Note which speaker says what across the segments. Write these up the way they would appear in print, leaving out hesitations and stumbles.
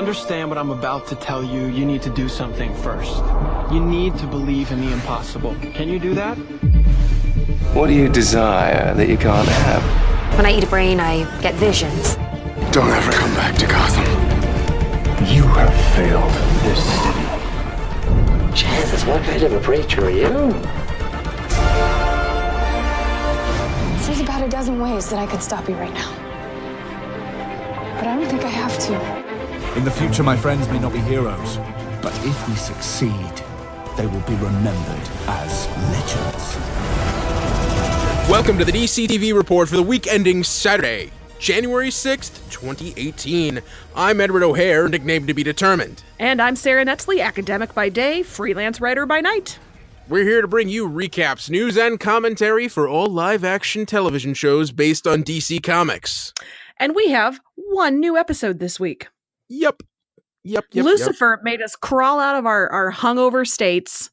Speaker 1: understand what I'm about to tell you, you need to do something first. You need to believe in the impossible. Can you do that?
Speaker 2: What do you desire that you can't have?
Speaker 3: When I eat a brain, I get visions.
Speaker 4: Don't ever come back to Gotham.
Speaker 2: You have failed this city.
Speaker 5: Jesus, what kind of a preacher are you?
Speaker 6: There's about a dozen ways that I could stop you right now. But I don't think I have to.
Speaker 7: In the future, my friends may not be heroes, but if we succeed, they will be remembered as legends.
Speaker 8: Welcome to the DC TV Report for the week ending Saturday, January 6th, 2018. I'm Edward O'Hare, nicknamed to be determined.
Speaker 9: And I'm Sarah Netzley, academic by day, freelance writer by night.
Speaker 8: We're here to bring you recaps, news, and commentary for all live-action television shows based on DC Comics.
Speaker 9: And we have one new episode this week.
Speaker 8: Yep.
Speaker 9: Lucifer made us crawl out of our hungover states,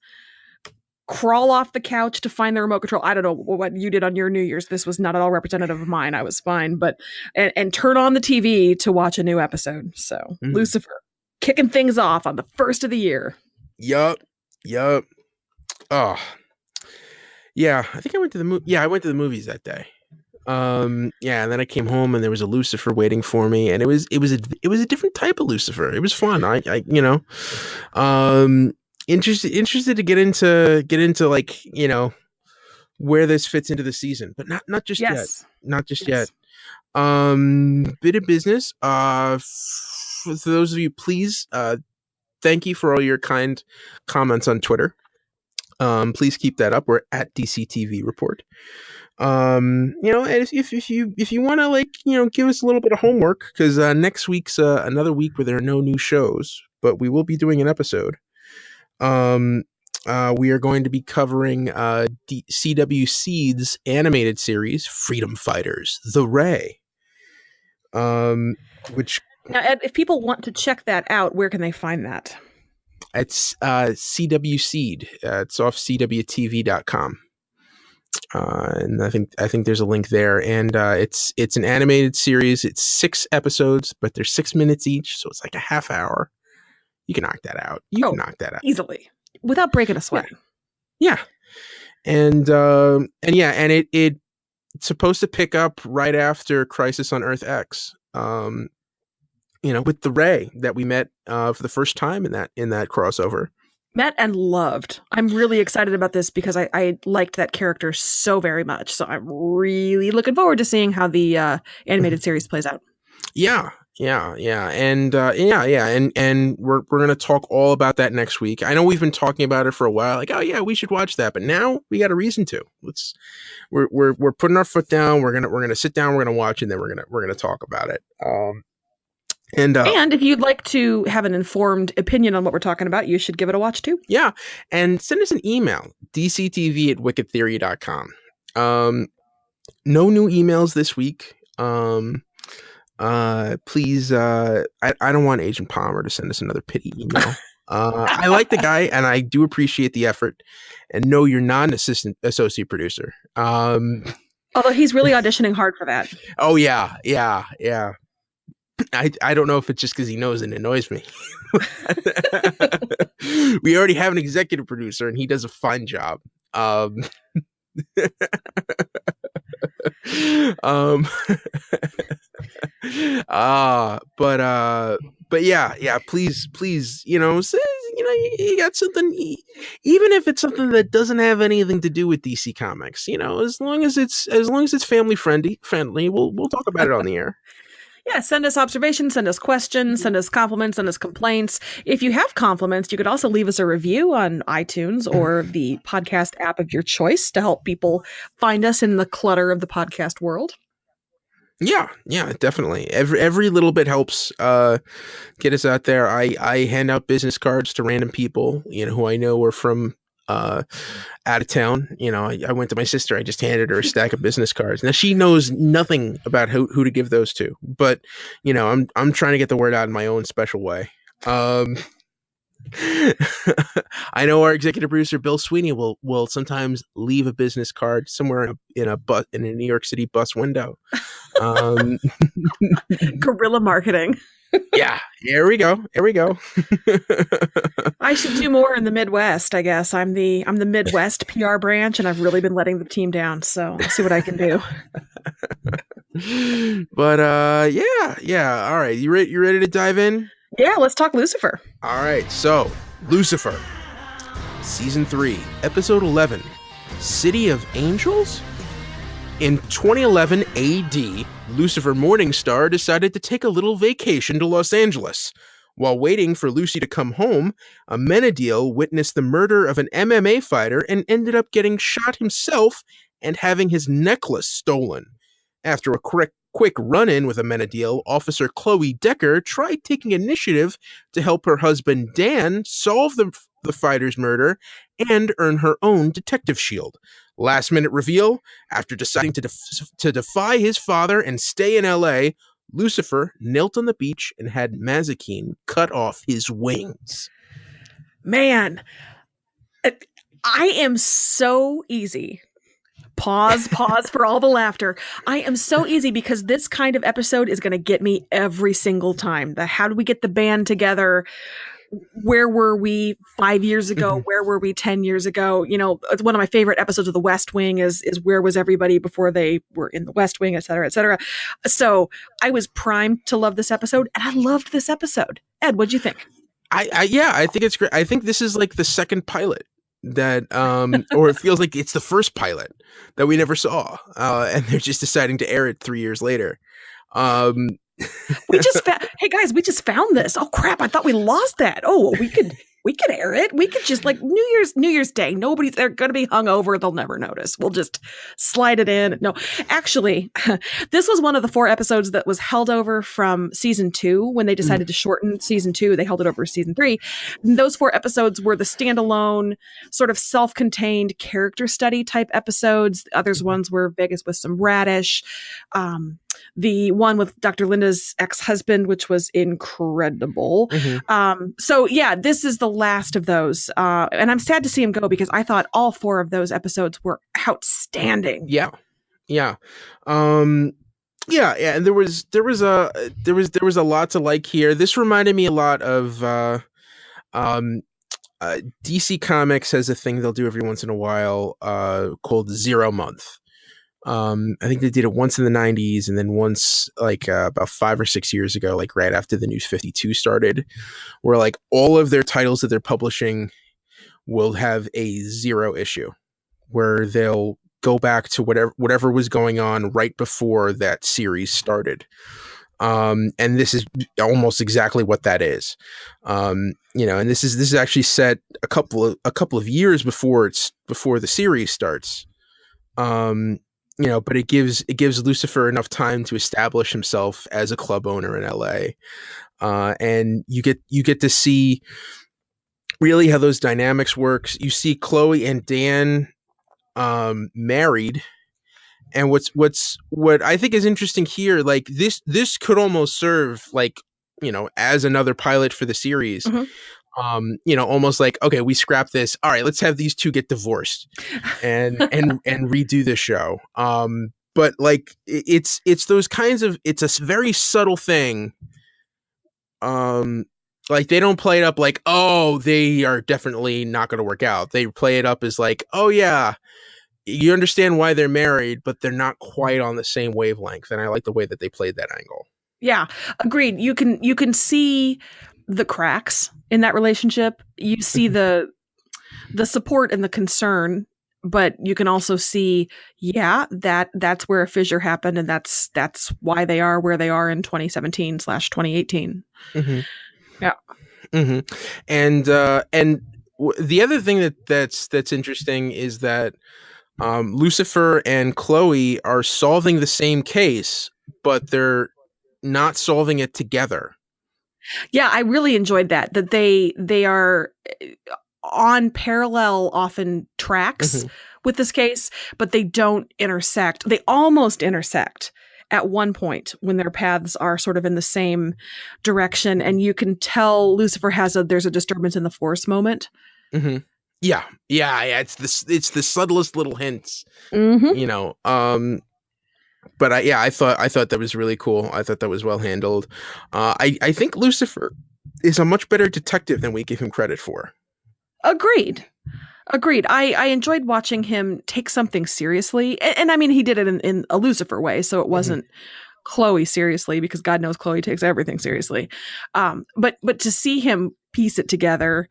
Speaker 9: crawl off the couch to find the remote control. I don't know what you did on your New Year's. This was not at all representative of mine. I was fine. But and turn on the TV to watch a new episode. So Lucifer kicking things off on the first of the year.
Speaker 8: Yup. Oh. Yeah, I think I went to the movies that day. And then I came home and there was a Lucifer waiting for me, and it was a different type of Lucifer. It was fun. Interested to get into like, where this fits into the season, but not just yet. Not just yet. Bit of business. For those of you, please, thank you for all your kind comments on Twitter. Please keep that up. We're at DCTV Report. And if you want to give us a little bit of homework, because next week's another week where there are no new shows, but we will be doing an episode. We are going to be covering CW Seed's animated series, Freedom Fighters: The Ray. Which
Speaker 9: now, Ed, if people want to check that out, where can they find that?
Speaker 8: It's CW Seed. It's off CWTV.com. And I think there's a link there, and it's an animated series. It's 6 episodes, but they're 6 minutes each, so it's like a half hour. You can knock that out. You can knock that out
Speaker 9: easily without breaking a sweat.
Speaker 8: Yeah. And it's supposed to pick up right after Crisis on Earth X. With the Ray that we met for the first time in that crossover.
Speaker 9: Met and loved. I'm really excited about this because I liked that character so very much. So I'm really looking forward to seeing how the animated series plays out.
Speaker 8: Yeah. And we're going to talk all about that next week. I know we've been talking about it for a while, like, oh yeah, we should watch that, but now we got a reason to. We're putting our foot down. We're going to sit down, we're going to watch, and then we're going to talk about it. And
Speaker 9: if you'd like to have an informed opinion on what we're talking about, you should give it a watch too. Yeah.
Speaker 8: And send us an email, dctv@wickedtheory.com. No new emails this week. Please, I don't want Agent Palmer to send us another pity email. I like the guy and I do appreciate the effort. And no, you're not an associate producer.
Speaker 9: Although he's really auditioning hard for that.
Speaker 8: Oh yeah. I don't know if it's just because he knows it annoys me. We already have an executive producer and he does a fine job. But yeah, please, you got something, even if it's something that doesn't have anything to do with DC Comics, as long as it's family friendly, we'll talk about it on the air.
Speaker 9: Yeah, send us observations, send us questions, send us compliments, send us complaints. If you have compliments, you could also leave us a review on iTunes or the podcast app of your choice to help people find us in the clutter of the podcast world.
Speaker 8: Yeah, definitely. Every little bit helps get us out there. I hand out business cards to random people, who I know are from out of town. I went to my sister. I just handed her a stack of business cards. Now she knows nothing about who to give those to, but I'm trying to get the word out in my own special way. I know our executive producer Bill Sweeney will sometimes leave a business card somewhere in a New York City bus window.
Speaker 9: Guerrilla marketing.
Speaker 8: Yeah, here we go. Here we go.
Speaker 9: I should do more in the Midwest, I guess. I'm the Midwest PR branch, and I've really been letting the team down. So I'll see what I can do.
Speaker 8: But yeah. All right, you ready to dive in?
Speaker 9: Yeah, let's talk Lucifer.
Speaker 8: All right, so Lucifer, season 3, episode 11, City of Angels. In 2011 AD, Lucifer Morningstar decided to take a little vacation to Los Angeles. While waiting for Lucy to come home, Amenadiel witnessed the murder of an MMA fighter and ended up getting shot himself and having his necklace stolen. After a quick run-in with Amenadiel, Officer Chloe Decker tried taking initiative to help her husband Dan solve the fighter's murder and earn her own detective shield. Last-minute reveal, after deciding to defy his father and stay in L.A., Lucifer knelt on the beach and had Mazikeen cut off his wings.
Speaker 9: Man, I am so easy. Pause for all the laughter. I am so easy because this kind of episode is going to get me every single time. How did we get the band together? Where were we 5 years ago? Where were we 10 years ago? You know, one of my favorite episodes of The West Wing is where was everybody before they were in the West Wing, et cetera, et cetera. So I was primed to love this episode, and I loved this episode. Ed, what'd you think?
Speaker 8: I think it's great. I think this is like the second pilot that, or it feels like it's the first pilot that we never saw, and they're just deciding to air it 3 years later.
Speaker 9: We just found this. Oh crap, I thought we lost that. Oh, well, we could air it. We could just like New Year's Day. They're going to be hungover. They'll never notice. We'll just slide it in. No, actually, this was one of the 4 episodes that was held over from season 2 when they decided to shorten season 2. They held it over to season 3. And those 4 episodes were the standalone sort of self-contained character study type episodes. The others ones were Vegas with some radish. The one with Dr. Linda's ex-husband, which was incredible. So yeah, this is the last of those. And I'm sad to see him go because I thought all 4 of those episodes were outstanding.
Speaker 8: Yeah. And there was a lot to like here. This reminded me a lot of DC Comics has a thing they'll do every once in a while called 0 Month. I think they did it once in the 90s and then once like about 5 or 6 years ago, like right after the New 52 started, where like all of their titles that they're publishing will have a 0 issue where they'll go back to whatever was going on right before that series started. And this is almost exactly what that is. And this is actually set a couple of years before the series starts. But it gives Lucifer enough time to establish himself as a club owner in LA. And you get to see really how those dynamics works. You see Chloe and Dan married. And what I think is interesting here, like this could almost serve like, as another pilot for the series. Almost like, okay, we scrap this. All right, let's have these 2 get divorced and redo the show. But like it's those kinds of, it's a very subtle thing. Like they don't play it up like, oh, they are definitely not going to work out. They play it up as like, oh yeah, you understand why they're married, but they're not quite on the same wavelength. And I like the way that they played that angle.
Speaker 9: Yeah, agreed. You can see the cracks in that relationship. You see the support and the concern, but you can also see, that's where a fissure happened, and that's why they are where they are in 2017/2018. Yeah.
Speaker 8: And the other thing that's interesting is that Lucifer and Chloe are solving the same case, but they're not solving it together.
Speaker 9: Yeah, I really enjoyed that they are on parallel often tracks with this case, but they don't intersect. They almost intersect at one point when their paths are sort of in the same direction, and you can tell Lucifer there's a disturbance in the force moment.
Speaker 8: Yeah. It's the subtlest little hints. But I thought that was really cool. I thought that was well handled. I think Lucifer is a much better detective than we give him credit for.
Speaker 9: Agreed. I enjoyed watching him take something seriously. And I mean, he did it in a Lucifer way. So it wasn't Chloe seriously, because God knows Chloe takes everything seriously. But to see him piece it together,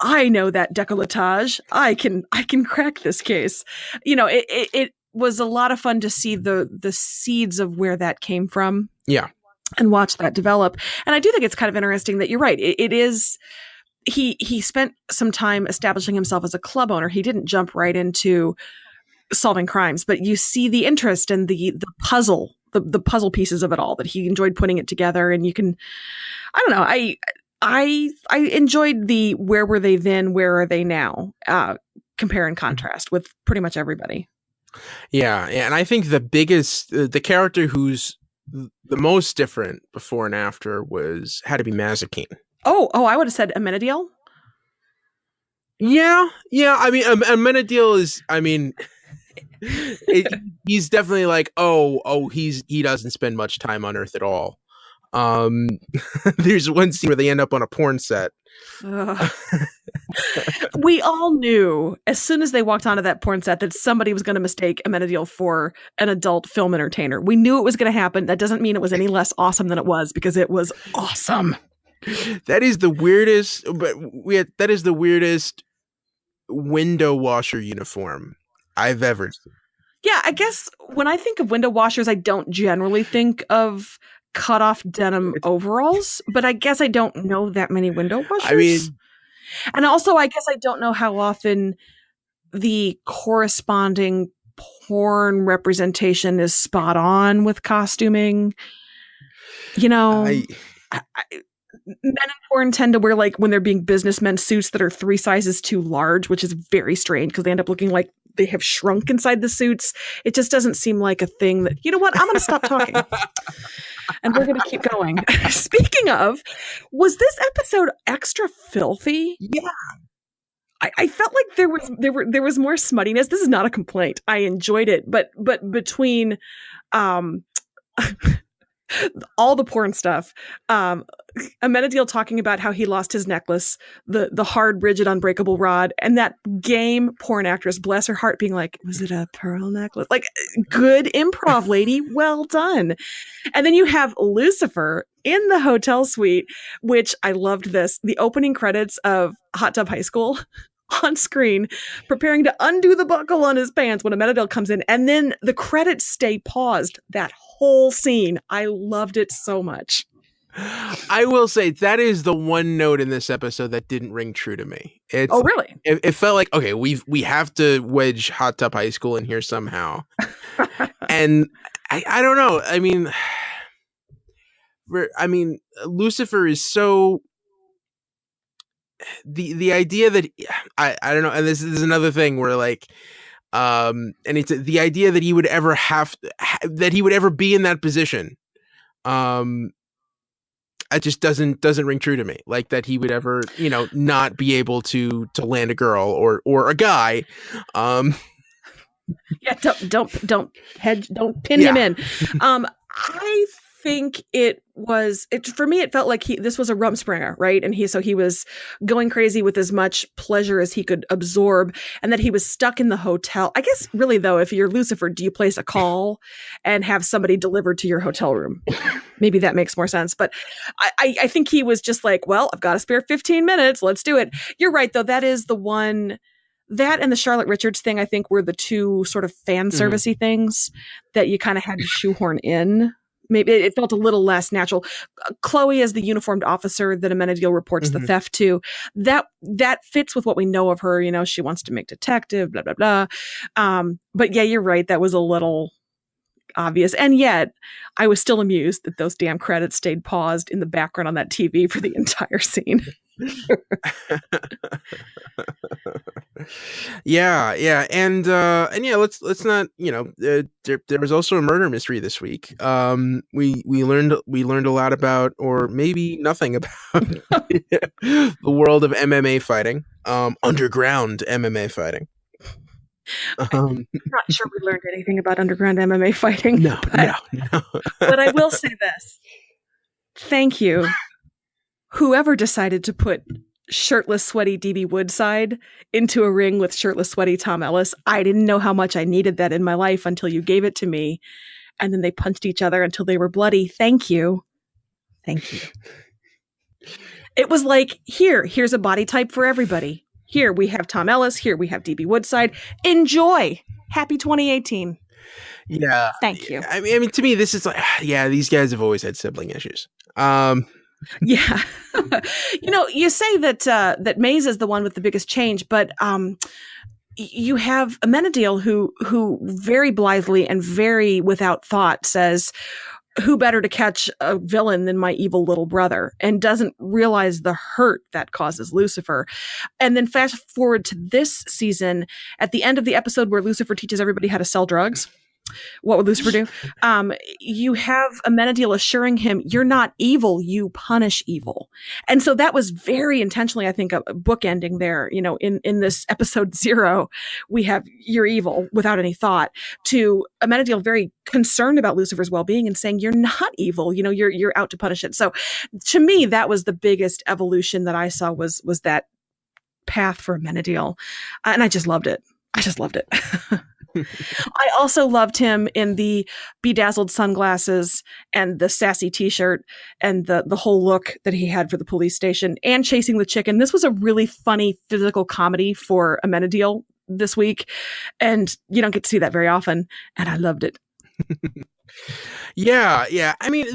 Speaker 9: I know that décolletage. I can crack this case. It was a lot of fun to see the seeds of where that came from.
Speaker 8: Yeah.
Speaker 9: And watch that develop. And I do think it's kind of interesting that you're right. It is. He spent some time establishing himself as a club owner. He didn't jump right into solving crimes, but you see the interest and the puzzle, the puzzle pieces of it all, that he enjoyed putting it together. And you can, I don't know, I enjoyed the where were they then, where are they now, compare and contrast with pretty much everybody.
Speaker 8: Yeah, and I think the character who's the most different before and after had to be Mazikeen.
Speaker 9: Oh, I would have said Amenadiel.
Speaker 8: Yeah. I mean, Amenadiel is. I mean, he's definitely like, he doesn't spend much time on Earth at all. There's one scene where they end up on a porn set.
Speaker 9: We all knew as soon as they walked onto that porn set that somebody was going to mistake Amenadiel for an adult film entertainer. We knew it was going to happen. That doesn't mean it was any less awesome than it was, because it was awesome.
Speaker 8: That is the weirdest, that is the weirdest window washer uniform I've ever seen.
Speaker 9: Yeah, I guess when I think of window washers, I don't generally think of cut-off denim overalls, but I guess I don't know that many window washers.
Speaker 8: I mean,
Speaker 9: and also I guess I don't know how often the corresponding porn representation is spot on with costuming. Men in porn tend to wear, like, when they're being businessmen, suits that are 3 sizes too large, which is very strange because they end up looking like they have shrunk inside the suits. It just doesn't seem like a thing that, you know what, I'm going to stop talking and we're going to keep going. Speaking of, was this episode extra filthy?
Speaker 8: Yeah.
Speaker 9: I felt like there was more smuttiness. This is not a complaint. I enjoyed it, but between all the porn stuff, Amenadiel talking about how he lost his necklace, the hard, rigid, unbreakable rod, and that game porn actress, bless her heart, being like, was it a pearl necklace? Like, good improv, lady. Well done. And then you have Lucifer in the hotel suite, which I loved this. The opening credits of Hot Tub High School on screen, preparing to undo the buckle on his pants when Amenadiel comes in, and then the credits stay paused. That whole scene, I loved it so much.
Speaker 8: I will say that is the one note in this episode that didn't ring true to me.
Speaker 9: Oh, really?
Speaker 8: It felt like, okay, we have to wedge Hot Tub High School in here somehow. And I don't know. I mean, Lucifer is so, the idea that I don't know, and this is another thing where, like, and it's the idea that he would ever that he would ever be in that position. It just doesn't ring true to me. Like, that he would ever, not be able to land a girl or a guy.
Speaker 9: Yeah, don't pin him in. I think for me, it felt like this was a Rumspringa, right? And he was going crazy with as much pleasure as he could absorb, and that he was stuck in the hotel. I guess really, though, if you're Lucifer, do you place a call and have somebody delivered to your hotel room? Maybe that makes more sense. But I think he was just like, well, I've got to spare 15 minutes. Let's do it. You're right, though. That is the one. That and the Charlotte Richards thing, I think, were the two sort of fan servicey things that you kind of had to shoehorn in. Maybe it felt a little less natural. Chloe as the uniformed officer that Amenadiel reports the theft to, that fits with what we know of her. She wants to make detective, blah, blah, blah. But yeah, you're right. That was a little obvious. And yet I was still amused that those damn credits stayed paused in the background on that TV for the entire scene. Yeah, and yeah, let's not, there was also a murder mystery this week. We learned a lot about, or maybe nothing about, the world of MMA fighting, underground MMA fighting.
Speaker 8: Um,
Speaker 9: Not sure we learned anything about underground MMA fighting.
Speaker 8: no.
Speaker 9: But I will say this. Thank you, whoever decided to put shirtless, sweaty DB Woodside into a ring with shirtless, sweaty Tom Ellis. I didn't know how much I needed that in my life until you gave it to me. And then they punched each other until they were bloody. Thank you. Thank you. It was like, here's a body type for everybody. Here we have Tom Ellis. Here we have DB Woodside. Enjoy. Happy 2018.
Speaker 8: Yeah.
Speaker 9: Thank you.
Speaker 8: I mean, to me, this is like, yeah, these guys have always had sibling issues.
Speaker 9: Yeah. You say that Maze is the one with the biggest change, but you have Amenadiel who very blithely and very without thought says, who better to catch a villain than my evil little brother, and doesn't realize the hurt that causes Lucifer. And then fast forward to this season, at the end of the episode where Lucifer teaches everybody how to sell drugs. What would Lucifer do? You have Amenadiel assuring him, you're not evil, you punish evil. And so that was very intentionally, I think, a bookending there. In this episode 0, we have you're evil without any thought, to Amenadiel very concerned about Lucifer's well-being and saying, you're not evil, you're out to punish it. So to me, that was the biggest evolution that I saw was that path for Amenadiel. And I just loved it. I also loved him in the bedazzled sunglasses and the sassy t-shirt and the whole look that he had for the police station and chasing the chicken. This was a really funny physical comedy for Amenadiel this week. And you don't get to see that very often. And I loved it.
Speaker 8: Yeah. I mean,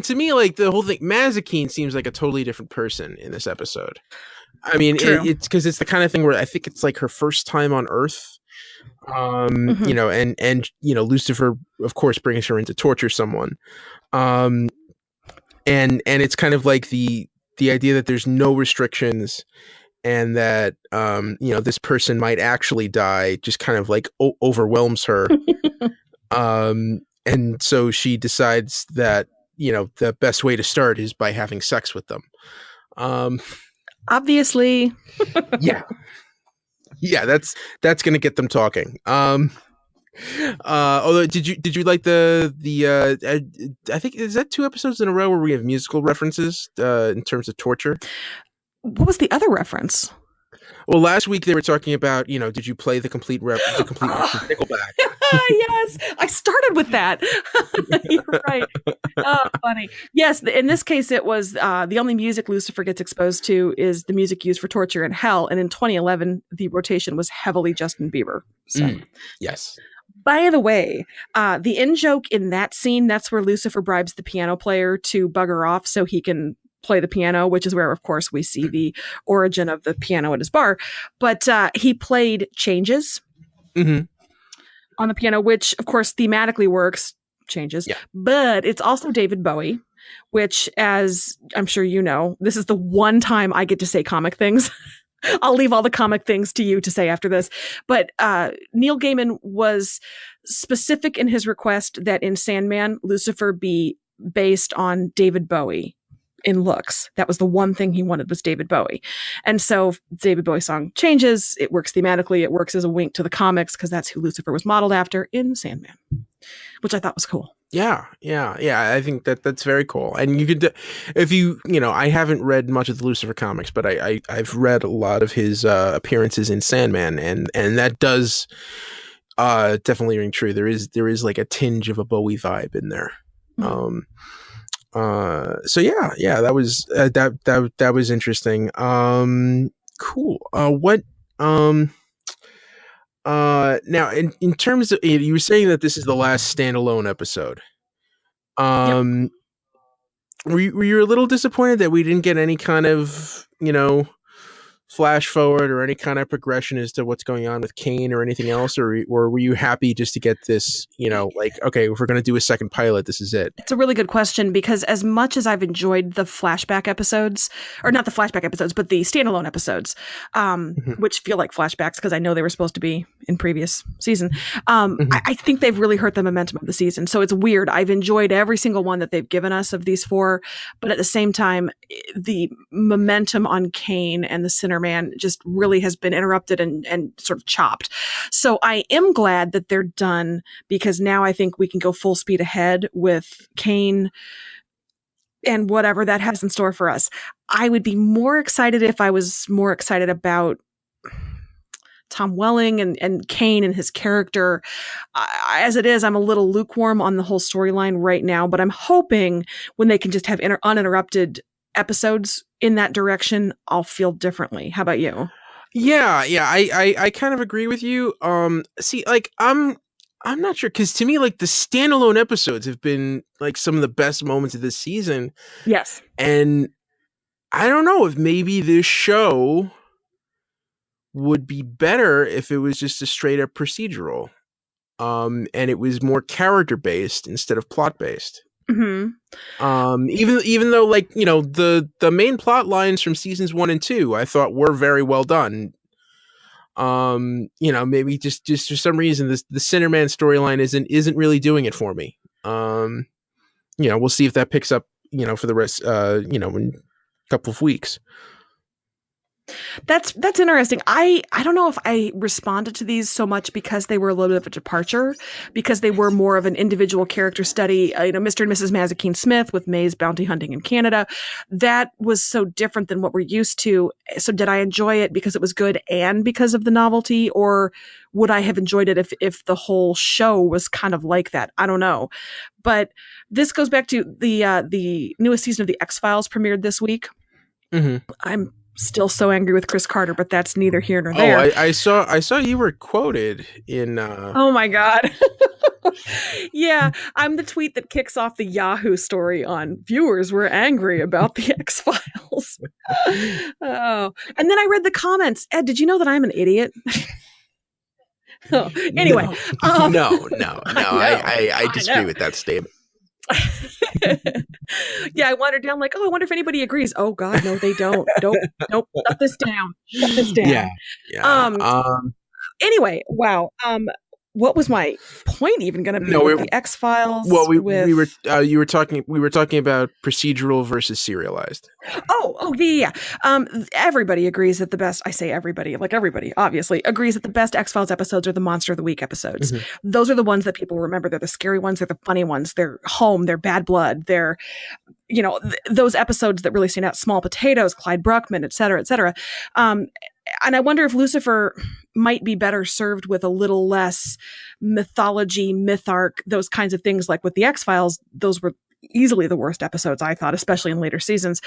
Speaker 8: to me, like the whole thing, Mazikeen seems like a totally different person in this episode. I mean, it's because it's the kind of thing where I think it's like her first time on Earth. And Lucifer, of course, brings her in to torture someone. And it's kind of like the idea that there's no restrictions and that, this person might actually die just kind of like overwhelms her. And so she decides that, the best way to start is by having sex with them.
Speaker 9: Obviously.
Speaker 8: Yeah, that's going to get them talking. Although did you like the I think, is that 2 episodes in a row where we have musical references in terms of torture?
Speaker 9: What was the other reference?
Speaker 8: Well, last week they were talking about, did you play the complete reference of Nickelback?
Speaker 9: Yes, I started with that. You're right. Oh, funny. Yes, in this case, it was the only music Lucifer gets exposed to is the music used for torture in hell. And in 2011, the rotation was heavily Justin Bieber. So.
Speaker 8: Yes.
Speaker 9: By the way, the in-joke in that scene, that's where Lucifer bribes the piano player to bugger off so he can play the piano, which is where, of course, we see the origin of the piano at his bar. But he played Changes on the piano, which, of course, thematically works, Changes. Yeah. But it's also David Bowie, which, as I'm sure you know, this is the one time I get to say comic things. I'll leave all the comic things to you to say after this. But Neil Gaiman was specific in his request that in Sandman, Lucifer be based on David Bowie in looks. That was the one thing he wanted, was David Bowie. And so David Bowie's song Changes. It works thematically. It works as a wink to the comics because that's who Lucifer was modeled after in Sandman, which I thought was cool.
Speaker 8: Yeah. I think that's very cool. And you could, if I haven't read much of the Lucifer comics, but I've read a lot of his appearances in Sandman, and that does definitely ring true. There is like a tinge of a Bowie vibe in there. So yeah, that was that was interesting. Cool. Now in terms of, you were saying that this is the last standalone episode. Yep. Were you a little disappointed that we didn't get any kind of, flash forward or any kind of progression as to what's going on with Kane or anything else, or were you happy just to get this, like, okay, if we're going to do a second pilot, this is it?
Speaker 9: It's a really good question, because as much as I've enjoyed the flashback episodes, or not the flashback episodes, but the standalone episodes, which feel like flashbacks because I know they were supposed to be in previous season, I think they've really hurt the momentum of the season. So it's weird. I've enjoyed every single one that they've given us of these 4, but at the same time, the momentum on Kane and the synergy Man just really has been interrupted and sort of chopped. So I am glad that they're done, because now I think we can go full speed ahead with Kane and whatever that has in store for us. I would be more excited if I was more excited about Tom Welling and Kane and his character. As it is, I'm a little lukewarm on the whole storyline right now, but I'm hoping when they can just have uninterrupted episodes in that direction, I'll feel differently. How about you?
Speaker 8: Yeah, I kind of agree with you. See, like I'm not sure, because to me, like the standalone episodes have been like some of the best moments of this season.
Speaker 9: Yes.
Speaker 8: And I don't know if maybe this show would be better if it was just a straight up procedural. And it was more character based instead of plot based.
Speaker 9: Mm-hmm.
Speaker 8: Even though, like, you know, the main plot lines from seasons 1 and 2 I thought were very well done. You know, maybe just for some reason the Sinnerman storyline isn't really doing it for me. You know, we'll see if that picks up, you know, for the rest, you know, in a couple of weeks.
Speaker 9: That's interesting. I don't know if I responded to these so much because they were a little bit of a departure, because they were more of an individual character study. You know, Mr. and Mrs. Mazikeen Smith with May's bounty hunting in Canada. That was so different than what we're used to. So did I enjoy it because it was good and because of the novelty, or would I have enjoyed it if the whole show was kind of like that? I don't know. But this goes back to the newest season of the X-Files premiered this week.
Speaker 8: Mm-hmm.
Speaker 9: I'm still so angry with Chris Carter, but that's neither here nor there.
Speaker 8: Oh, I saw you were quoted in
Speaker 9: Oh my God. Yeah, I'm the tweet that kicks off the Yahoo story on viewers were angry about the X-Files. Oh. And then I read the comments. Ed, did you know that I'm an idiot? Oh, anyway.
Speaker 8: No. I disagree with that statement.
Speaker 9: Yeah, I wandered down like, I wonder if anybody agrees. Oh God, no, they don't. Nope. Shut this down.
Speaker 8: Yeah.
Speaker 9: Anyway, wow. What was my point even going to be with the X-Files?
Speaker 8: Well, we were talking about procedural versus serialized.
Speaker 9: Oh, yeah. Everybody agrees that the best, I say everybody, like everybody obviously agrees that the best X-Files episodes are the Monster of the Week episodes. Mm-hmm. Those are the ones that people remember. They're the scary ones. They're the funny ones. They're home. They're Bad Blood. They're, you know, those episodes that really stand out. Small Potatoes, Clyde Bruckman, et cetera, et cetera. And I wonder if Lucifer might be better served with a little less mythology, myth arc, those kinds of things. Like with the X-Files, those were easily the worst episodes, I thought, especially in later seasons.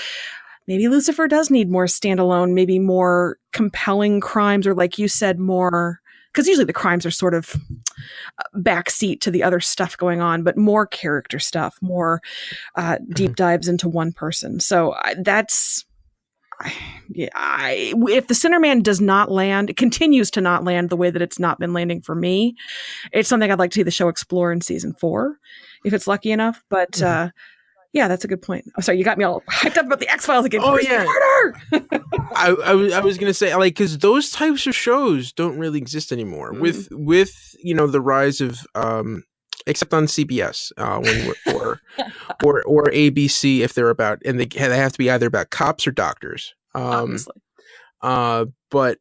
Speaker 9: Maybe Lucifer does need more standalone, maybe more compelling crimes, or like you said, more, because usually the crimes are sort of backseat to the other stuff going on, but more character stuff, more deep dives into one person. So that's... if the Sinnerman does not land, it continues to not land the way that it's not been landing for me, it's something I'd like to see the show explore in season 4, if it's lucky enough. But yeah, that's a good point. Oh, sorry, you got me all hyped up about the X-Files again.
Speaker 8: Oh yeah, I was gonna say, like, because those types of shows don't really exist anymore. With you know, the rise of except on CBS, or ABC, if they're about, and they have to be either about cops or doctors.
Speaker 9: Obviously.
Speaker 8: But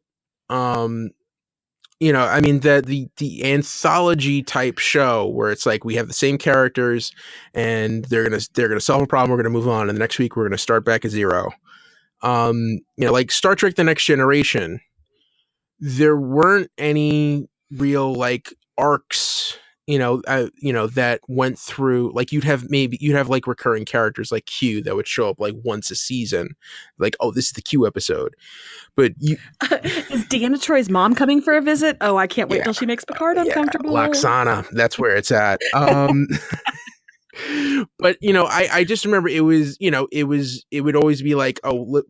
Speaker 8: you know, I mean, the anthology type show where it's like we have the same characters and they're gonna solve a problem, we're gonna move on, and the next week we're gonna start back at zero. You know, like Star Trek: The Next Generation, there weren't any real like arcs, you know, that went through, like you'd have like recurring characters like Q that would show up like once a season, like, oh, this is the Q episode. But you
Speaker 9: is Deanna Troy's mom coming for a visit? Oh, I can't wait till she makes Picard uncomfortable.
Speaker 8: Laxana, that's where it's at. But you know, I just remember it would always be like, oh,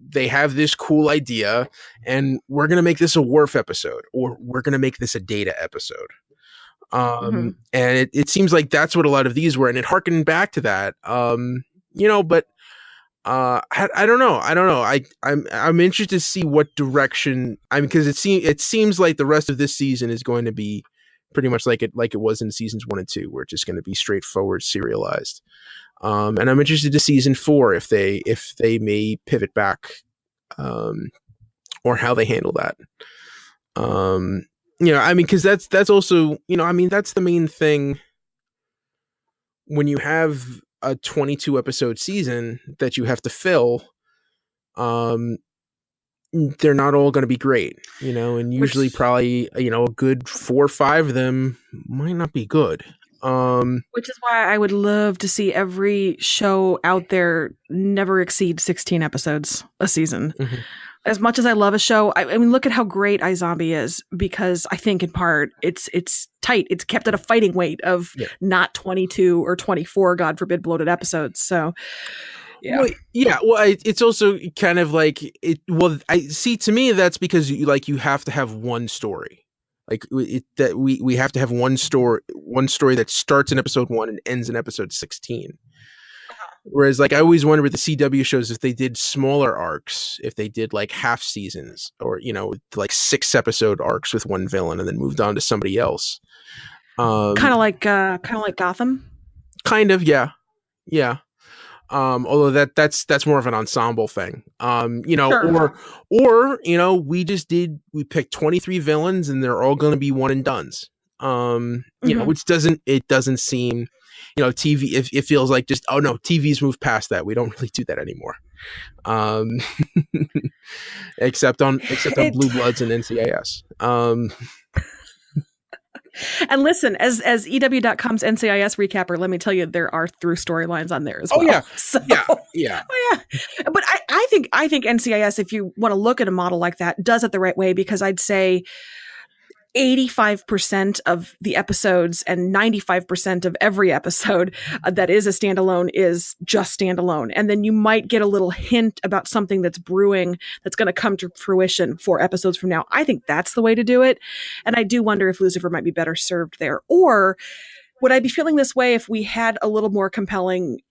Speaker 8: they have this cool idea and we're gonna make this a Worf episode, or we're gonna make this a Data episode. And it seems like that's what a lot of these were, and it harkened back to that. You know, but I don't know. I'm interested to see what direction. Because it seems like the rest of this season is going to be pretty much like it was in seasons 1 and 2, where it's just going to be straightforward serialized. And I'm interested to season 4 if they may pivot back or how they handle that. I mean, because that's also, I mean, that's the main thing when you have a 22 episode season that you have to fill. They're not all going to be great, and usually probably, a good 4 or 5 of them might not be good.
Speaker 9: Which is why I would love to see every show out there never exceed 16 episodes a season. Mm-hmm. As much as I love a show, I mean, look at how great iZombie is, because I think in part it's tight. It's kept at a fighting weight of not 22 or 24, God forbid, bloated episodes. So, yeah.
Speaker 8: Well, it's also kind of like it. Well, I see. To me, that's because you have to have one story. Like that we have to have one story that starts in episode 1 and ends in episode 16. Whereas, like, I always wonder with the CW shows if they did smaller arcs, if they did like half seasons, or like 6 episode arcs with one villain and then moved on to somebody else.
Speaker 9: Kind of like Gotham.
Speaker 8: Kind of, yeah. Although that's more of an ensemble thing. Sure. or we picked 23 villains and they're all going to be one and dones. Which doesn't seem, TV, it feels like just, oh no, TV's moved past that. We don't really do that anymore. Except on Blue Bloods and NCIS.
Speaker 9: And listen, as EW.com's NCIS recapper, let me tell you, there are through storylines on there as well.
Speaker 8: Oh yeah,
Speaker 9: so,
Speaker 8: yeah.
Speaker 9: Oh, yeah. But I think NCIS, if you want to look at a model like that, does it the right way, because I'd say 85% of the episodes and 95% of every episode that is a standalone is just standalone. And then you might get a little hint about something that's brewing that's going to come to fruition 4 episodes from now. I think that's the way to do it. And I do wonder if Lucifer might be better served there. Or would I be feeling this way if we had a little more compelling,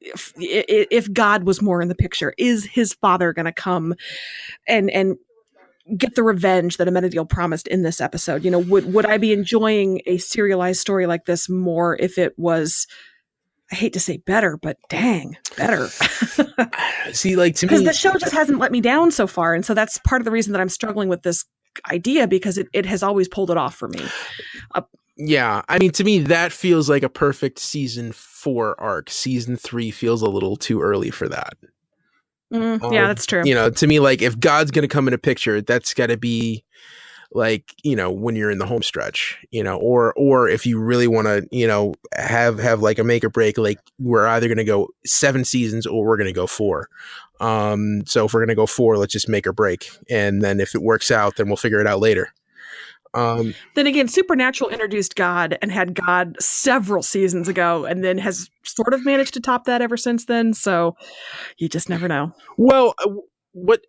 Speaker 9: if God was more in the picture? Is his father going to come and get the revenge that Amenadiel promised in this episode? Would I be enjoying a serialized story like this more if it was, I hate to say better, but dang, better.
Speaker 8: See, like, to me,
Speaker 9: because the show just hasn't let me down so far. And so that's part of the reason that I'm struggling with this idea, because it has always pulled it off for me.
Speaker 8: Yeah. I mean, to me, that feels like a perfect season 4 arc. Season 3 feels a little too early for that.
Speaker 9: Yeah, that's true.
Speaker 8: To me, like, if God's going to come in a picture, that's got to be like, when you're in the home stretch, or if you really want to, have like a make or break, like we're either going to go 7 seasons or we're going to go 4. So if we're going to go 4, let's just make or break. And then if it works out, then we'll figure it out later.
Speaker 9: Then again, Supernatural introduced God and had God several seasons ago, and then has sort of managed to top that ever since then. So you just never know.
Speaker 8: Well, what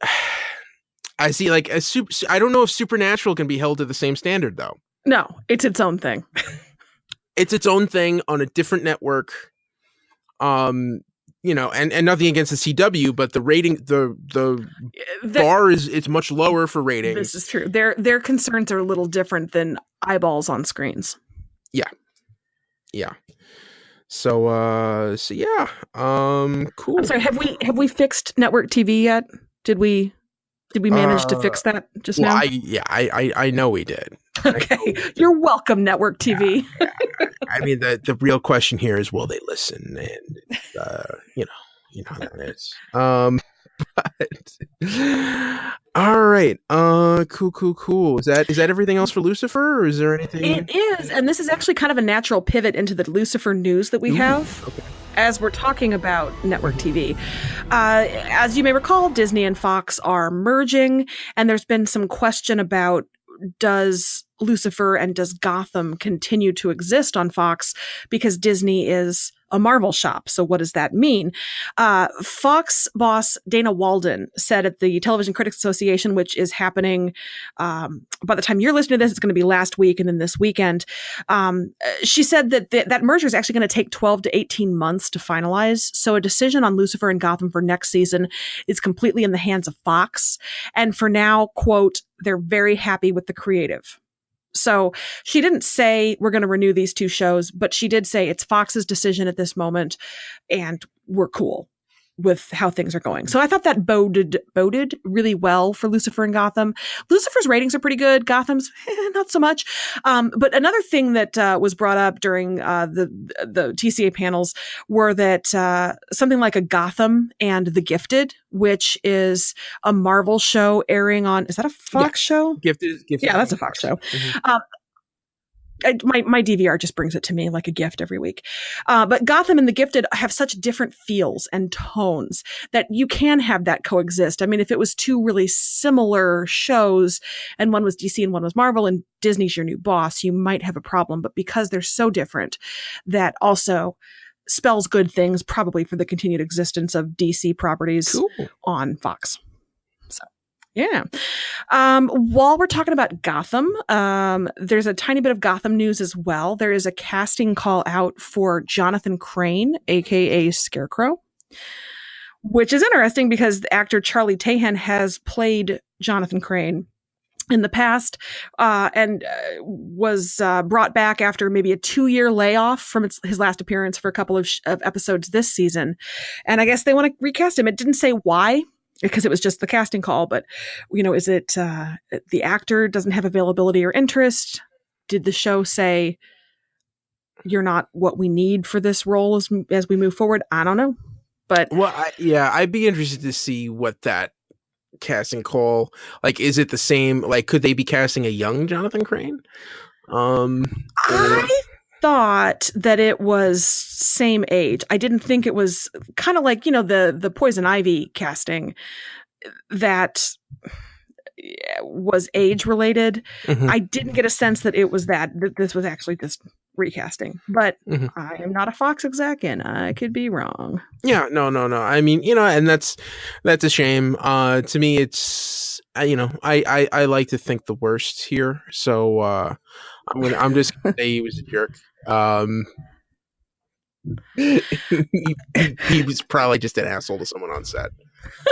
Speaker 8: I see, like, I don't know if Supernatural can be held to the same standard, though.
Speaker 9: No, it's its own thing.
Speaker 8: It's its own thing on a different network. And nothing against the CW, but the rating, the bar it's much lower for ratings.
Speaker 9: This is true. Their concerns are a little different than eyeballs on screens.
Speaker 8: Yeah. So yeah. Cool.
Speaker 9: I'm sorry. Have we fixed network TV yet? Did we manage to fix that just now?
Speaker 8: I know we did.
Speaker 9: Okay. You're welcome, network TV.
Speaker 8: Yeah. I mean, the real question here is, will they listen? And you know how that is. But all right. Cool. Is that everything else for Lucifer, or is there anything?
Speaker 9: It is, and this is actually kind of a natural pivot into the Lucifer news that we have.
Speaker 8: Okay.
Speaker 9: As we're talking about network TV. As you may recall, Disney and Fox are merging, and there's been some question about, does Lucifer and does Gotham continue to exist on Fox, because Disney is a Marvel shop. So what does that mean? Fox boss Dana Walden said at the Television Critics Association, which is happening by the time you're listening to this, it's going to be last week and then this weekend. She said that merger is actually going to take 12 to 18 months to finalize. So a decision on Lucifer and Gotham for next season is completely in the hands of Fox. And for now, quote, they're very happy with the creative. So she didn't say we're going to renew these 2 shows, but she did say it's Fox's decision at this moment and we're cool. with how things are going. So I thought that boded really well for Lucifer and Gotham. Lucifer's ratings are pretty good. Gotham's not so much. But another thing that was brought up during the TCA panels were that something like a Gotham and The Gifted, which is a Marvel show airing on, is that a Fox show?
Speaker 8: Gifted.
Speaker 9: Yeah, that's a Fox show.
Speaker 8: Mm-hmm.
Speaker 9: My DVR just brings it to me like a gift every week. But Gotham and The Gifted have such different feels and tones that you can have that coexist. I mean, if it was two really similar shows and one was DC and one was Marvel and Disney's your new boss, you might have a problem. But because they're so different, that also spells good things probably for the continued existence of DC properties on Fox. Yeah. While we're talking about Gotham, there's a tiny bit of Gotham news as well. There is a casting call out for Jonathan Crane, aka Scarecrow, which is interesting because the actor Charlie Tahan has played Jonathan Crane in the past and was brought back after maybe a 2-year layoff from his last appearance for a couple of episodes this season. And I guess they want to recast him. It didn't say why, because it was just the casting call, but is it the actor doesn't have availability or interest? Did the show say you're not what we need for this role as we move forward? I don't know, but
Speaker 8: I'd be interested to see what that casting call, like, is it the same? Like, could they be casting a young Jonathan Crane?
Speaker 9: I thought that it was same age. I didn't think it was kind of like, the Poison Ivy casting that was age related. Mm-hmm. I didn't get a sense that it was that this was actually just recasting, but I am not a Fox exec and I could be wrong.
Speaker 8: Yeah, no. I mean, and that's a shame. To me, it's, I like to think the worst here. So, I'm just gonna say he was a jerk. He was probably just an asshole to someone on set.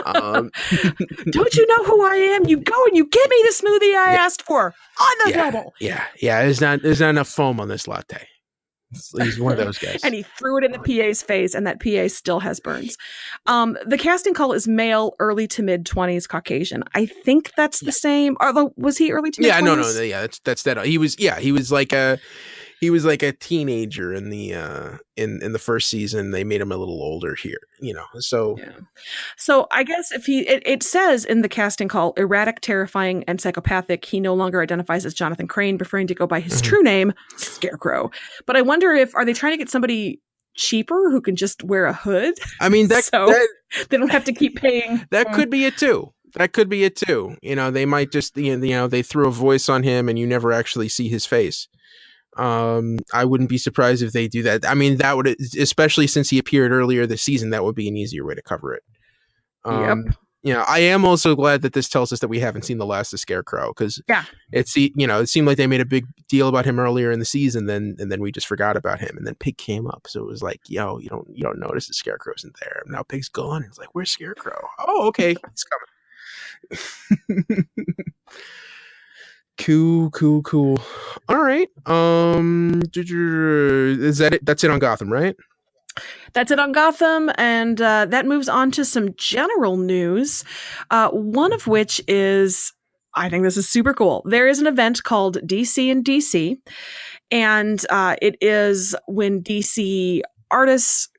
Speaker 9: Don't you know who I am? You go and you get me the smoothie I asked for on the double.
Speaker 8: Yeah. There's not enough foam on this latte. He's one of those guys.
Speaker 9: And he threw it in the PA's face, and that PA still has burns. The casting call is male, early to mid 20s, Caucasian. I think that's the same. Although, was he early to mid 20s?
Speaker 8: No. Yeah, that's that. He was like a teenager in the in the first season. They made him a little older here, So,
Speaker 9: So I guess if it says in the casting call, erratic, terrifying, and psychopathic. He no longer identifies as Jonathan Crane, preferring to go by his true name, Scarecrow. But I wonder are they trying to get somebody cheaper who can just wear a hood?
Speaker 8: I mean, that
Speaker 9: they don't have to keep paying.
Speaker 8: That could be it too. They might just they threw a voice on him and you never actually see his face. I wouldn't be surprised if they do that. I mean, that would, especially since he appeared earlier this season, that would be an easier way to cover it. I am also glad that this tells us that we haven't seen the last of Scarecrow, because it seemed like they made a big deal about him earlier in the season, and then we just forgot about him, and then Pig came up, so it was like, you don't notice the Scarecrow isn't there. Now Pig's gone. It's like, where's Scarecrow? Oh, okay, it's coming. Cool. All right. Is that it? That's it on Gotham, right?
Speaker 9: That's it on Gotham, and that moves on to some general news. One of which is, I think this is super cool. There is an event called DC in DC, and it is when DC artists,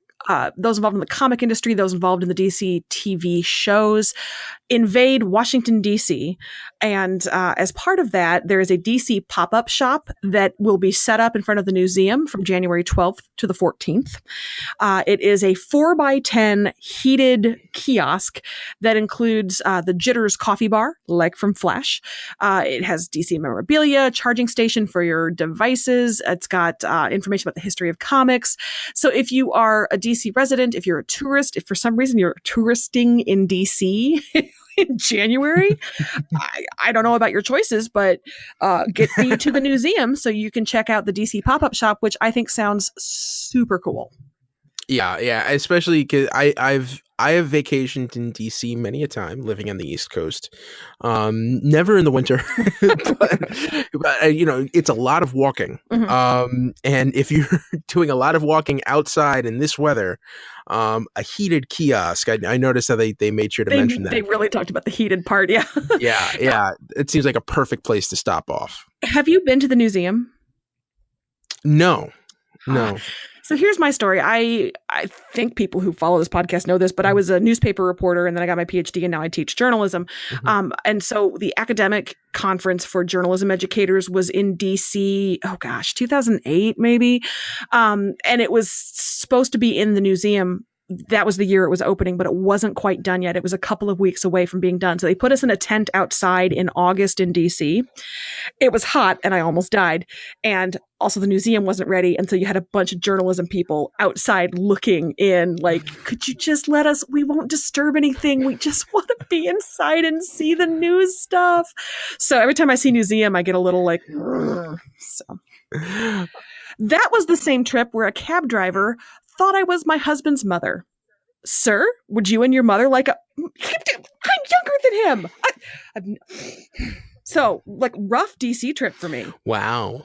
Speaker 9: those involved in the comic industry, those involved in the DC TV shows, invade Washington, D.C. And as part of that, there is a DC pop-up shop that will be set up in front of the museum from January 12th to the 14th. It is a 4x10 heated kiosk that includes the Jitters coffee bar, like from Flash. It has DC memorabilia, charging station for your devices. It's got information about the history of comics. So if you are a DC resident, if you're a tourist, if for some reason you're touristing in DC in January, I don't know about your choices, but get thee to the museum so you can check out the DC pop-up shop, which I think sounds super cool.
Speaker 8: Yeah, especially because I have vacationed in DC many a time, living on the East Coast. Never in the winter, but you know, it's a lot of walking. And if you're doing a lot of walking outside in this weather, a heated kiosk. I noticed how they made sure to mention that.
Speaker 9: They really talked about the heated part. Yeah.
Speaker 8: yeah. It seems like a perfect place to stop off.
Speaker 9: Have you been to the museum?
Speaker 8: No.
Speaker 9: So here's my story. I think people who follow this podcast know this, but I was a newspaper reporter and then I got my PhD and now I teach journalism. And so the academic conference for journalism educators was in DC, 2008 maybe. And it was supposed to be in the museum. That was the year it was opening, but it wasn't quite done yet. It was a couple of weeks away from being done. So they put us in a tent outside in August in DC. It was hot and I almost died. And also the museum wasn't ready. And so you had a bunch of journalism people outside looking in like, could you just let us, we won't disturb anything. We just want to be inside and see the news stuff. So every time I see museum, I get a little like, so. That was the same trip where a cab driver thought I was my husband's mother. Sir, would you and your mother like a... I'm younger than him. So, like, rough DC trip for me.
Speaker 8: Wow.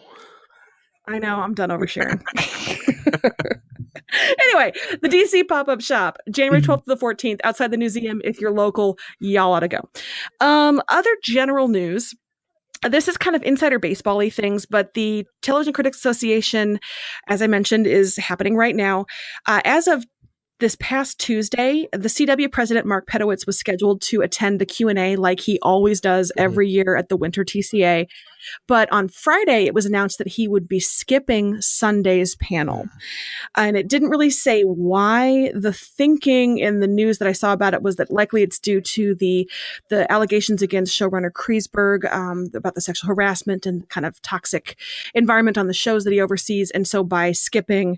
Speaker 9: I know, I'm done oversharing. Anyway, the DC pop-up shop, January 12th to the 14th, outside the museum. If you're local, y'all ought to go. Other general news. This is kind of insider baseball-y things, but the Television Critics Association, as I mentioned, is happening right now. As of this past Tuesday, the CW president, Mark Pedowitz, was scheduled to attend the Q&A like he always does every year at the Winter TCA. But on Friday, it was announced that he would be skipping Sunday's panel. And it didn't really say why. The thinking in the news that I saw about it was that likely it's due to the allegations against showrunner Kreisberg about the sexual harassment and kind of toxic environment on the shows that he oversees. And so by skipping,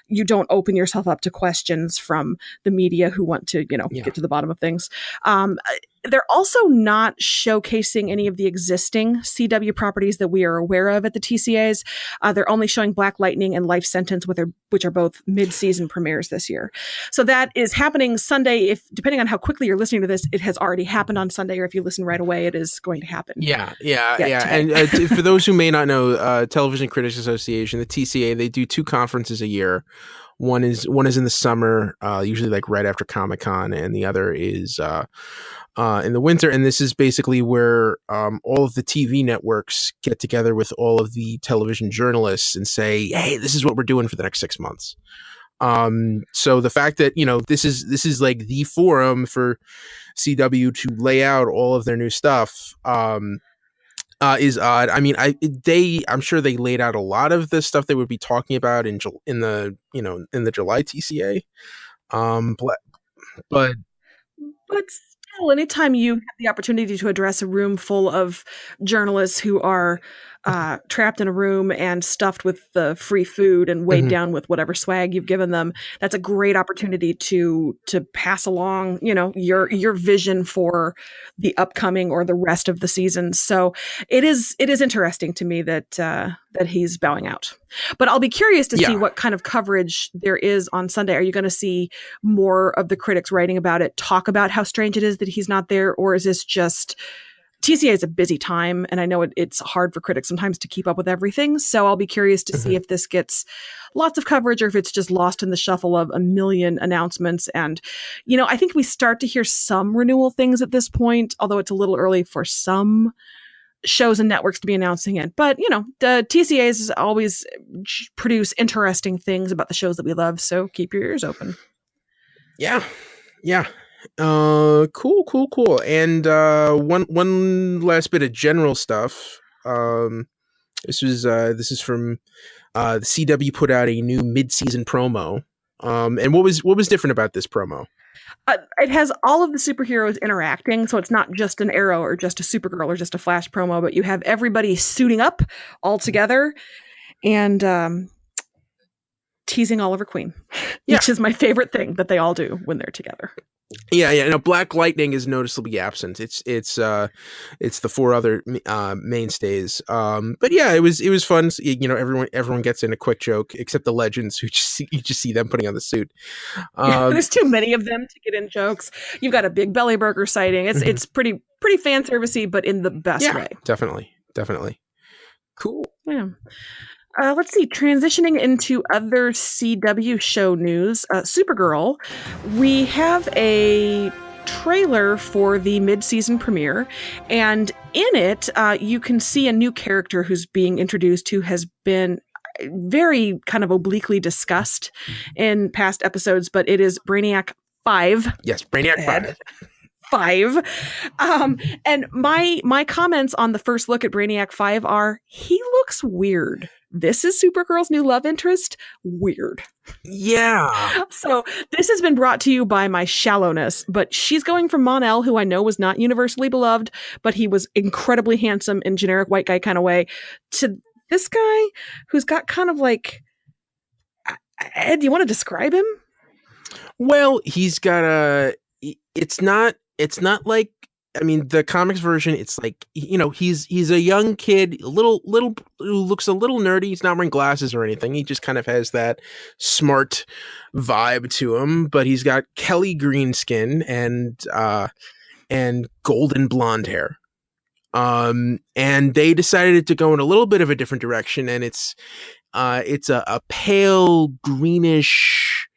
Speaker 9: you don't open yourself up to questions from the media who want to, get to the bottom of things. They're also not showcasing any of the existing CW properties that we are aware of at the TCAs. They're only showing Black Lightning and Life Sentence, which are both mid-season premieres this year. So that is happening Sunday. If depending on how quickly you're listening to this, it has already happened on Sunday, or if you listen right away, it is going to happen.
Speaker 8: Yeah. And for those who may not know, Television Critics Association, the TCA, they do 2 conferences a year. One is in the summer, usually like right after Comic-Con, and the other is in the winter. And this is basically where all of the TV networks get together with all of the television journalists and say, hey, this is what we're doing for the next 6 months. So the fact that, this is like the forum for CW to lay out all of their new stuff is odd. I mean, I'm sure they laid out a lot of the stuff they would be talking about in the July TCA. But
Speaker 9: still, anytime you have the opportunity to address a room full of journalists who are trapped in a room and stuffed with the free food and weighed down with whatever swag you've given them, that's a great opportunity to pass along, your vision for the upcoming or the rest of the season. So it is interesting to me that he's bowing out. But I'll be curious to see what kind of coverage there is on Sunday. Are you going to see more of the critics writing about it, talk about how strange it is that he's not there, or is this just... TCA is a busy time, and I know it's hard for critics sometimes to keep up with everything. So I'll be curious to see if this gets lots of coverage or if it's just lost in the shuffle of a million announcements. And, I think we start to hear some renewal things at this point, although it's a little early for some shows and networks to be announcing it. But, the TCAs always produce interesting things about the shows that we love. So keep your ears open.
Speaker 8: Yeah. Cool. And one last bit of general stuff. This is from the CW put out a new mid-season promo. And what was different about this promo?
Speaker 9: It has all of the superheroes interacting, so it's not just an Arrow or just a Supergirl or just a Flash promo, but you have everybody suiting up all together and teasing Oliver Queen, which is my favorite thing that they all do when they're together.
Speaker 8: Yeah. No, Black Lightning is noticeably absent. It's the four other mainstays. But yeah, it was fun. Everyone gets in a quick joke, except the Legends, who you just see them putting on the suit.
Speaker 9: There's too many of them to get in jokes. You've got a big belly burger sighting. It's pretty fan servicey, but in the best way.
Speaker 8: Definitely. Cool.
Speaker 9: Yeah. Let's see. Transitioning into other CW show news, Supergirl. We have a trailer for the mid-season premiere, and in it, you can see a new character who's being introduced who has been very kind of obliquely discussed in past episodes, but it is Brainiac 5.
Speaker 8: Yes, Brainiac 5.
Speaker 9: 5. And my comments on the first look at Brainiac 5 are, he looks weird. This is Supergirl's new love interest. Weird.
Speaker 8: Yeah.
Speaker 9: So this has been brought to you by my shallowness, but she's going from Mon-El, who I know was not universally beloved, but he was incredibly handsome in generic white guy kind of way, to this guy who's got kind of like, Ed, do you want to describe him?
Speaker 8: Well, he's got it's not like, I mean, the comics version, it's like, he's a young kid, little who looks a little nerdy. He's not wearing glasses or anything. He just kind of has that smart vibe to him, but he's got Kelly green skin and golden blonde hair. And they decided to go in a little bit of a different direction, and it's a pale greenish,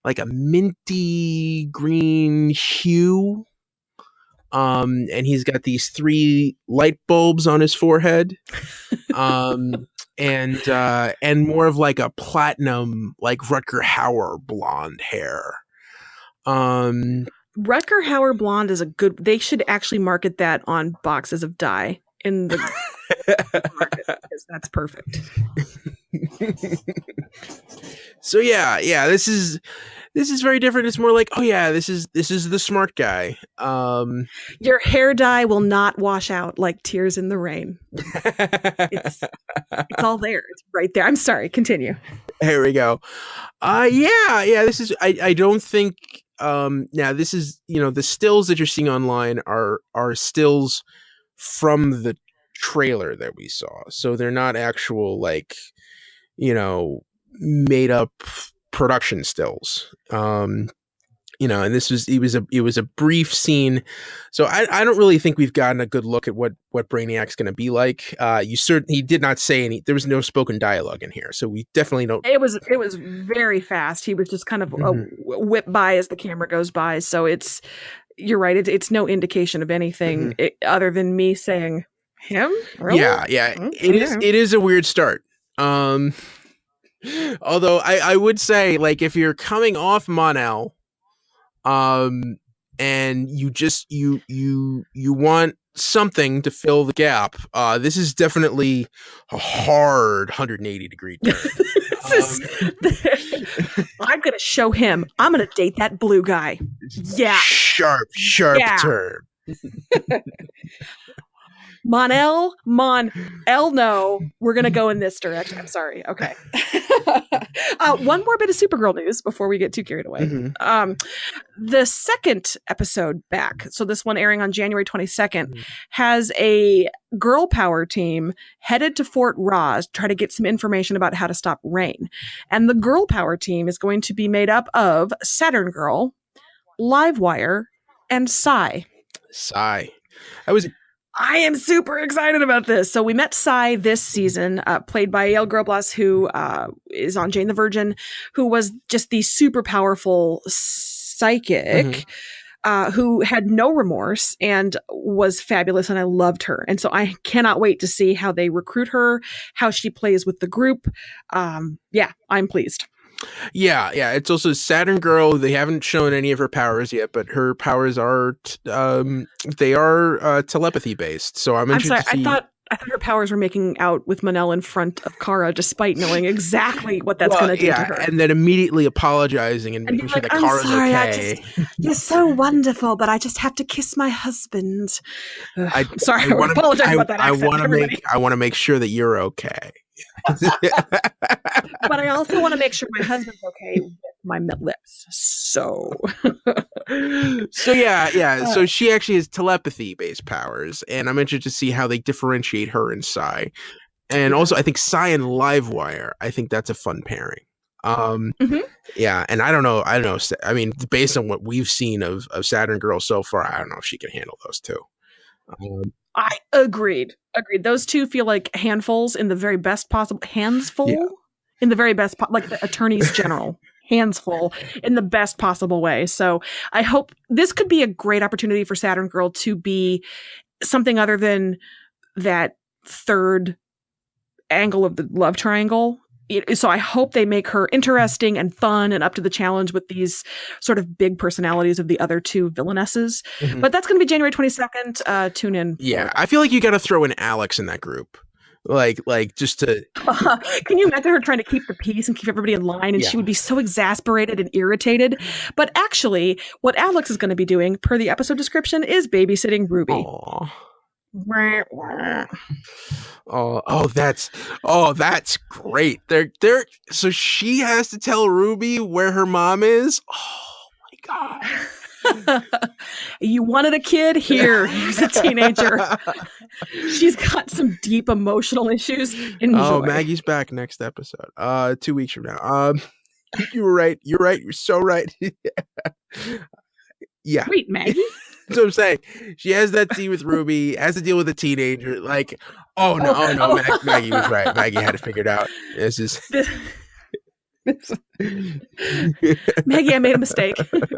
Speaker 8: like a minty green hue. And he's got these 3 light bulbs on his forehead. And more of like a platinum, like Rutger Hauer blonde hair.
Speaker 9: Rutger Hauer blonde is they should actually market that on boxes of dye in the market, because that's perfect.
Speaker 8: So yeah, this is very different. It's more like, oh yeah, this is the smart guy.
Speaker 9: Your hair dye will not wash out like tears in the rain. It's all there. It's right there. I'm sorry. Continue.
Speaker 8: Here we go. Yeah. This is. I don't think. Now this is. The stills that you're seeing online are stills from the trailer that we saw. So they're not actual, like, made up production stills. And this was it was a brief scene, so I don't really think we've gotten a good look at what Brainiac's going to be like. He did not say any. There was no spoken dialogue in here, so we definitely don't.
Speaker 9: It was very fast. He was just kind of whipped by as the camera goes by. So you're right. It's no indication of anything other than me saying him. Really?
Speaker 8: Yeah. It is a weird start. Although I would say, like, if you're coming off Mon-El, and you want something to fill the gap, this is definitely a hard 180-degree turn.
Speaker 9: I'm gonna show him. I'm gonna date that blue guy. Yeah,
Speaker 8: sharp turn.
Speaker 9: Mon-El, no, we're going to go in this direction. I'm sorry. Okay. One more bit of Supergirl news before we get too carried away. The second episode back, so this one airing on January 22nd, has a girl power team headed to Fort Ross to try to get some information about how to stop rain. And the girl power team is going to be made up of Saturn Girl, Livewire, and Psy. I am super excited about this. So we met Psy this season, played by Yael Groblas, who is on Jane the Virgin, who was just the super powerful psychic who had no remorse and was fabulous, and I loved her. And so I cannot wait to see how they recruit her, how she plays with the group. Yeah, I'm pleased.
Speaker 8: Yeah. It's also Saturn Girl. They haven't shown any of her powers yet, but her powers are telepathy based. So I'm interested to see.
Speaker 9: I thought her powers were making out with Mon-El in front of Kara, despite knowing exactly what that's going to do to her.
Speaker 8: And then immediately apologizing and making sure that Kara's okay.
Speaker 9: You're so wonderful, but I just have to kiss my husband.
Speaker 8: I
Speaker 9: apologize about that accent,
Speaker 8: I want to make sure that you're okay.
Speaker 9: But I also want to make sure my husband's okay with my lips. So
Speaker 8: So so she actually has telepathy-based powers, and I'm interested to see how they differentiate her and Sai. And also, I think Sai and Livewire, I think that's a fun pairing. Yeah, and I don't know. I mean, based on what we've seen of Saturn Girl so far, I don't know if she can handle those two.
Speaker 9: I agreed. Those two feel like handfuls in the very best possible in the very best like the attorneys general. Hands full in the best possible way. So I hope this could be a great opportunity for Saturn Girl to be something other than that third angle of the love triangle. So I hope they make her interesting and fun and up to the challenge with these sort of big personalities of the other two villainesses. But that's going to be January 22nd. Tune in.
Speaker 8: Yeah, I feel like you got to throw in Alex in that group. Like just to
Speaker 9: can you imagine her trying to keep the peace and keep everybody in line, and she would be so exasperated and irritated. But actually what Alex is going to be doing per the episode description is babysitting Ruby.
Speaker 8: That's great. They're so she has to tell Ruby where her mom is. Oh my god.
Speaker 9: You wanted a kid? Here's a teenager. She's got some deep emotional issues. Enjoy.
Speaker 8: Oh, Maggie's back next episode. 2 weeks from now. You were right. You're right. You're so right. Yeah.
Speaker 9: Wait, Maggie?
Speaker 8: That's what I'm saying. She has that tea with Ruby, has to deal with a teenager. Like, Maggie was right. Maggie had it figured out. This is
Speaker 9: Maggie, I made a mistake.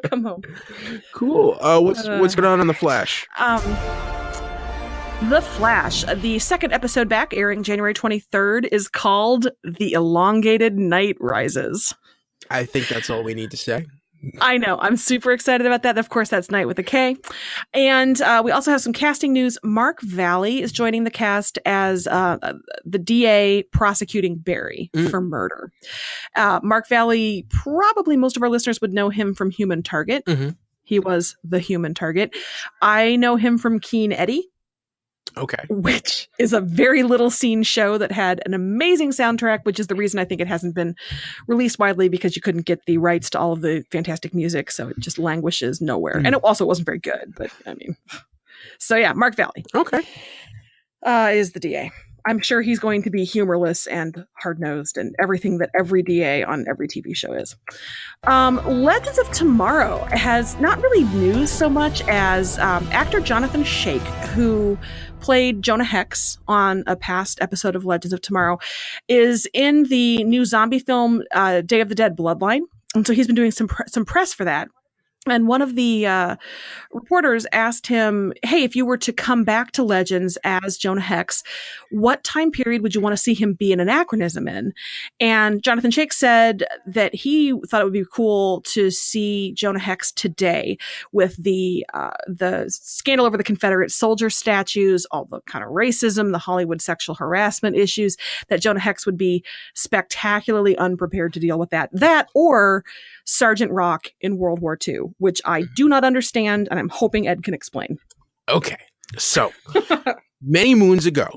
Speaker 9: Come home.
Speaker 8: Cool. What's going on The Flash?
Speaker 9: The Flash, the second episode back, airing January 23rd, is called The Elongated Night Rises.
Speaker 8: I think that's all we need to say.
Speaker 9: I know. I'm super excited about that. Of course, that's Night with a K. And we also have some casting news. Mark Valley is joining the cast as the DA prosecuting Barry for murder. Mark Valley, probably most of our listeners would know him from Human Target. He was the Human Target. I know him from Keen Eddie.
Speaker 8: Okay.
Speaker 9: Which is a very little seen show that had an amazing soundtrack, which is the reason I think it hasn't been released widely, because you couldn't get the rights to all of the fantastic music. So it just languishes nowhere. And it also wasn't very good, but I mean, so yeah, Mark Valley.
Speaker 8: Okay.
Speaker 9: Is the DA. I'm sure he's going to be humorless and hard-nosed and everything that every DA on every TV show is. Legends of Tomorrow has not really news so much as actor Jonathan Shake, who played Jonah Hex on a past episode of Legends of Tomorrow, is in the new zombie film Day of the Dead Bloodline. And so he's been doing some press for that. And one of the reporters asked him, hey, if you were to come back to Legends as Jonah Hex, what time period would you want to see him be an anachronism in? And Jonathan Shake said that he thought it would be cool to see Jonah Hex today with the scandal over the Confederate soldier statues, all the kind of racism, the Hollywood sexual harassment issues, that Jonah Hex would be spectacularly unprepared to deal with that. That or Sergeant Rock in World War II, which I do not understand, and I'm hoping Ed can explain.
Speaker 8: Okay, so many moons ago,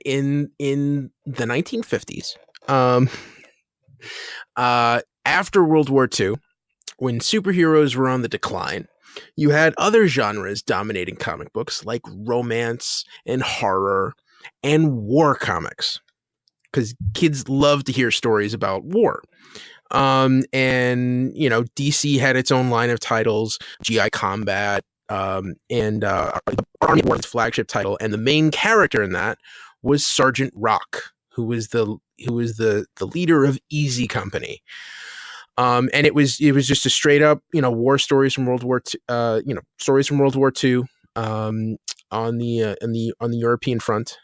Speaker 8: in the 1950s, after World War II, when superheroes were on the decline, you had other genres dominating comic books, like romance and horror and war comics, because kids love to hear stories about war. And you know, DC had its own line of titles, GI Combat, and Army of War's flagship title, and the main character in that was Sergeant Rock, who was the leader of Easy Company. And it was just a straight up, you know, war stories from World War II, stories from World War II, on the European front.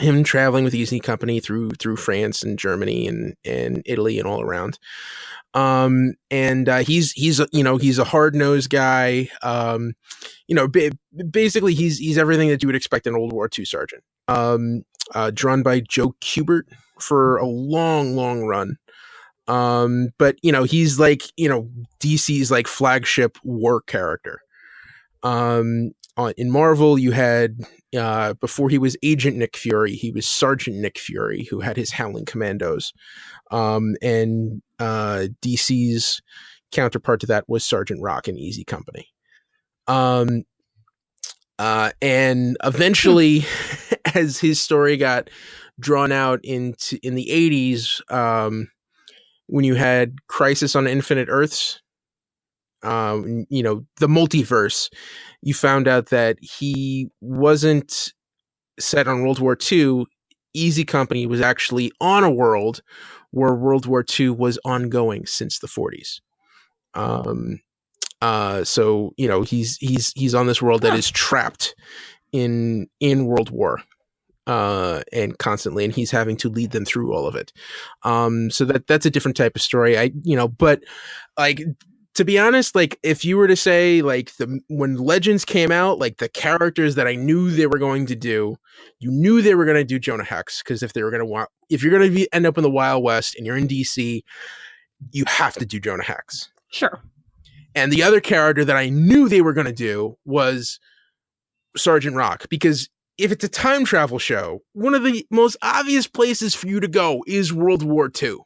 Speaker 8: Him traveling with Easy Company through France and Germany and Italy and all around. He's a hard-nosed guy. Basically he's everything that you would expect an World War II sergeant. Drawn by Joe Kubert for a long run. But you know, he's like, you know, DC's like flagship war character. In Marvel, you had, before he was Agent Nick Fury, he was Sergeant Nick Fury, who had his Howling Commandos. And DC's counterpart to that was Sergeant Rock and Easy Company. And eventually, as his story got drawn out in the 80s, when you had Crisis on Infinite Earths, the multiverse, you found out that he wasn't set on World War II. Easy Company was actually on a world where World War II was ongoing since the 40s. So he's on this world that is trapped in World War, and constantly, and he's having to lead them through all of it. So that's a different type of story. But like, to be honest, like, if you were to say, like, when Legends came out, like, the characters that I knew they were going to do, you knew they were going to do Jonah Hex, because if you're going to end up in the Wild West and you're in DC, you have to do Jonah Hex.
Speaker 9: Sure.
Speaker 8: And the other character that I knew they were going to do was Sergeant Rock, because if it's a time travel show, one of the most obvious places for you to go is World War II.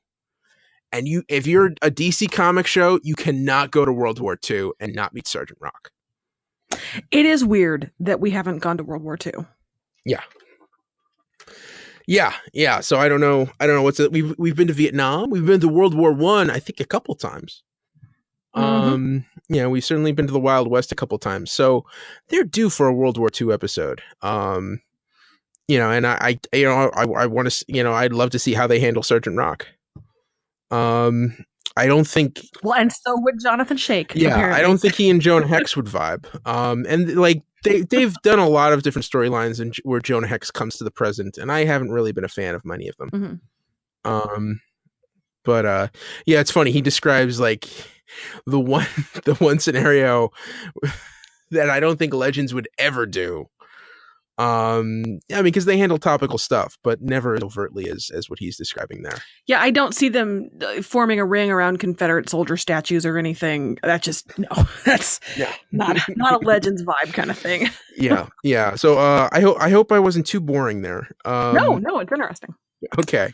Speaker 8: And if you're a DC comic show, you cannot go to World War II and not meet Sergeant Rock.
Speaker 9: It is weird that we haven't gone to World War II.
Speaker 8: Yeah. So I don't know what's it. We've been to Vietnam. We've been to World War I think a couple times. We've certainly been to the Wild West a couple times. So they're due for a World War II episode. And I want to, I'd love to see how they handle Sergeant Rock. I don't think.
Speaker 9: Well, and so would Jonathan Shake.
Speaker 8: Yeah,
Speaker 9: apparently.
Speaker 8: I don't think he and Jonah Hex would vibe. And like they've done a lot of different storylines where Jonah Hex comes to the present, and I haven't really been a fan of many of them.
Speaker 9: Mm-hmm.
Speaker 8: But it's funny. He describes like the one scenario that I don't think Legends would ever do. Because they handle topical stuff, but never as overtly as what he's describing there.
Speaker 9: Yeah, I don't see them forming a ring around Confederate soldier statues or anything. That's not a Legends vibe kind of thing.
Speaker 8: Yeah. So I hope I wasn't too boring there.
Speaker 9: No, it's interesting.
Speaker 8: Okay.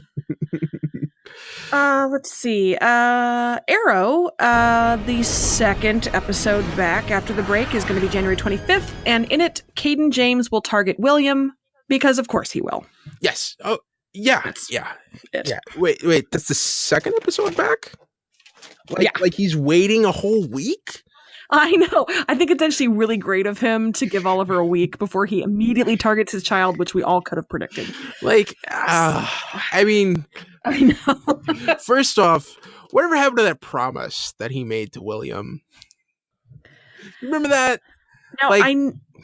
Speaker 9: Let's see. Arrow, the second episode back after the break is going to be January 25th, and in it, Caden James will target William, because of course he will.
Speaker 8: Yes. Oh, yeah. Yeah. Wait, that's the second episode back? Like he's waiting a whole week?
Speaker 9: I know. I think it's actually really great of him to give Oliver a week before he immediately targets his child, which we all could have predicted.
Speaker 8: I know. First off, whatever happened to that promise that he made to William? Remember that?
Speaker 9: Now, I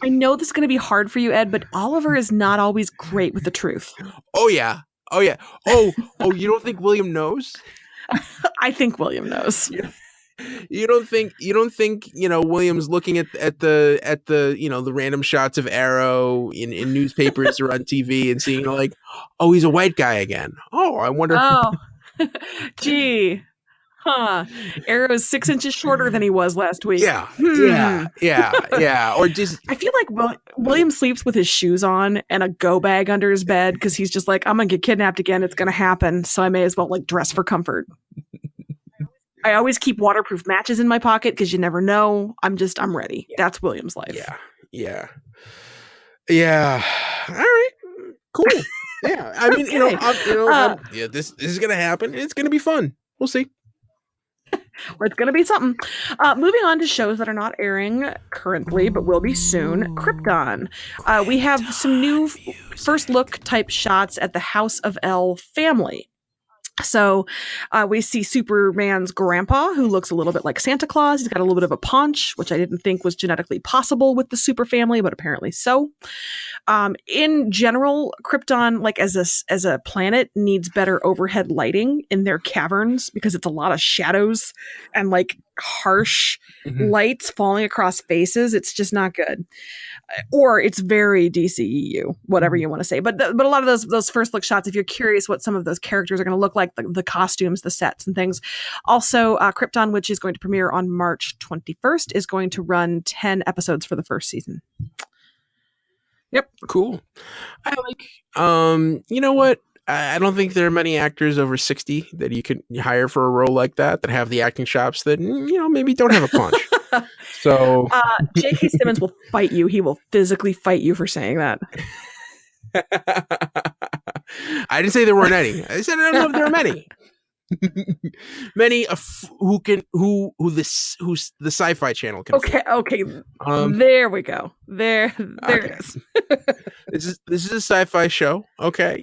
Speaker 9: know this is going to be hard for you, Ed, but Oliver is not always great with the truth.
Speaker 8: Oh, yeah. Oh, you don't think William knows?
Speaker 9: I think William knows.
Speaker 8: Yeah. You don't think William's looking at the the random shots of Arrow in newspapers or on TV and seeing like, oh, he's a white guy again. Oh, I wonder.
Speaker 9: Oh, gee, Arrow is 6 inches shorter than he was last week.
Speaker 8: Yeah. Or just,
Speaker 9: I feel like William sleeps with his shoes on and a go bag under his bed because he's just like, I'm gonna get kidnapped again. It's gonna happen, so I may as well like dress for comfort. I always keep waterproof matches in my pocket because you never know. I'm ready. Yeah. That's William's life.
Speaker 8: Yeah. All right. Cool. Yeah. I mean, this is gonna happen. It's gonna be fun. We'll see.
Speaker 9: Or it's gonna be something. Moving on to shows that are not airing currently, but will be soon. Krypton. We have some new first look type shots at the House of L family. So we see Superman's grandpa, who looks a little bit like Santa Claus. He's got a little bit of a paunch, which I didn't think was genetically possible with the super family, but apparently so. In general, Krypton, like as a planet, needs better overhead lighting in their caverns because it's a lot of shadows and like harsh lights falling across faces. It's just not good. Or it's very DCEU, whatever you want to say. But a lot of those first look shots, if you're curious what some of those characters are going to look like, the costumes, the sets and things. Also, Krypton, which is going to premiere on March 21st, is going to run 10 episodes for the first season.
Speaker 8: Yep. Cool. I like, you know what? I don't think there are many actors over 60 that you can hire for a role like that have the acting chops that, maybe don't have a punch. So
Speaker 9: J.K. Simmons will fight you. He will physically fight you for saying that.
Speaker 8: I didn't say there weren't any. I said I don't know if there are many. Many who the Sci-Fi Channel can.
Speaker 9: Okay. There we go. There it is.
Speaker 8: This is a sci-fi show. Okay,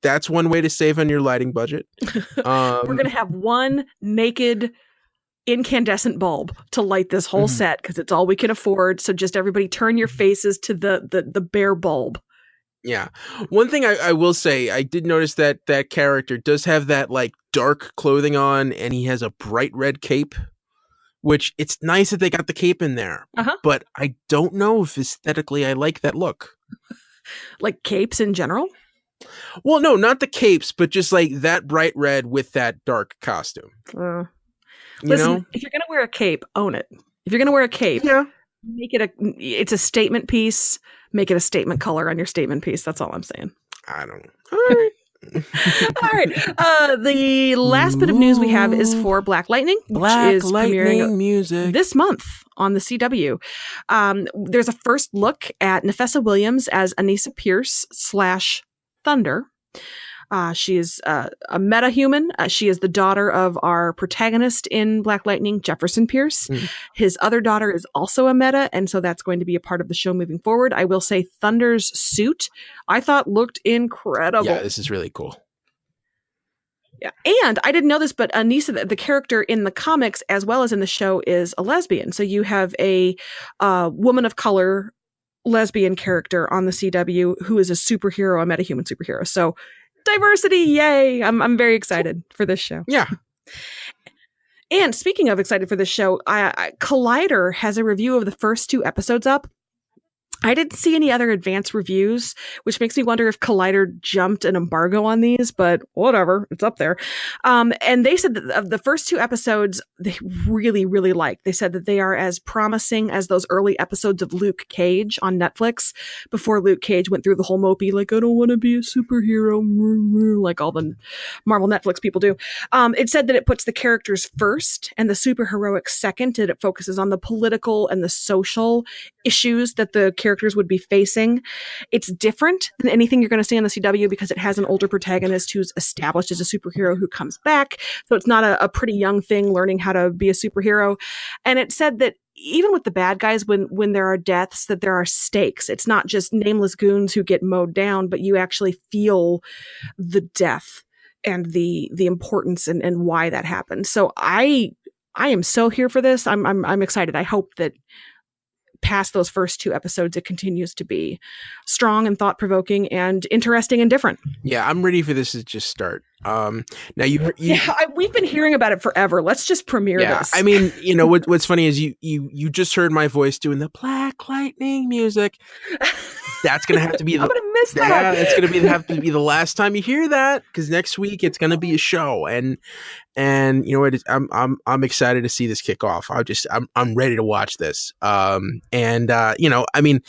Speaker 8: that's one way to save on your lighting budget.
Speaker 9: We're gonna have one naked incandescent bulb to light this whole set because it's all we can afford. So just everybody turn your faces to the bare bulb.
Speaker 8: Yeah. One thing I will say, I did notice that character does have that like dark clothing on, and he has a bright red cape, which it's nice that they got the cape in there. But I don't know if aesthetically I like that look.
Speaker 9: Like capes in general?
Speaker 8: Well, no, not the capes, but just like that bright red with that dark costume.
Speaker 9: Listen, if you're going to wear a cape, own it. If you're going to wear a cape, make it it's a statement piece. Make it a statement color on your statement piece. That's all I'm saying.
Speaker 8: I don't know. All right.
Speaker 9: All right. The last bit of news we have is for Black Lightning, which is premiering
Speaker 8: music
Speaker 9: this month on the CW. There's a first look at Nefessa Williams as Anissa Pierce / Thunder. She is a metahuman. She is the daughter of our protagonist in Black Lightning, Jefferson Pierce. His other daughter is also a meta, and so that's going to be a part of the show moving forward. I will say Thunder's suit, I thought looked incredible.
Speaker 8: Yeah, this is really cool.
Speaker 9: Yeah, and I didn't know this, but Anissa, the character in the comics as well as in the show, is a lesbian. So you have a woman of color lesbian character on the CW who is a superhero, a metahuman superhero. So diversity, yay! I'm very excited for this show.
Speaker 8: Yeah.
Speaker 9: And speaking of excited for this show, Collider has a review of the first 2 episodes up. I didn't see any other advanced reviews, which makes me wonder if Collider jumped an embargo on these, but whatever, it's up there. And they said that of the first 2 episodes, they really, really liked. They said that they are as promising as those early episodes of Luke Cage on Netflix before Luke Cage went through the whole mopey, like, I don't want to be a superhero, like all the Marvel Netflix people do. It said that it puts the characters first and the superheroic second, and it focuses on the political and the social issues that the characters would be facing. It's different than anything you're going to see on the CW because it has an older protagonist who's established as a superhero who comes back. So it's not a pretty young thing learning how to be a superhero. And it said that even with the bad guys, when there are deaths, that there are stakes. It's not just nameless goons who get mowed down, but you actually feel the death and the importance and why that happened. So I am so here for this. I'm excited. I hope that past those first 2 episodes, it continues to be strong and thought-provoking and interesting and different.
Speaker 8: Yeah, I'm ready for this to just start. Now
Speaker 9: we've been hearing about it forever. Let's just premiere this.
Speaker 8: I mean, what's funny is you just heard my voice doing the Black Lightning music. That's gonna have to be.
Speaker 9: I'm gonna miss that.
Speaker 8: Yeah, it's gonna have to be the last time you hear that, because next week it's gonna be a show, and you know what? I'm excited to see this kick off. I'm ready to watch this. I mean,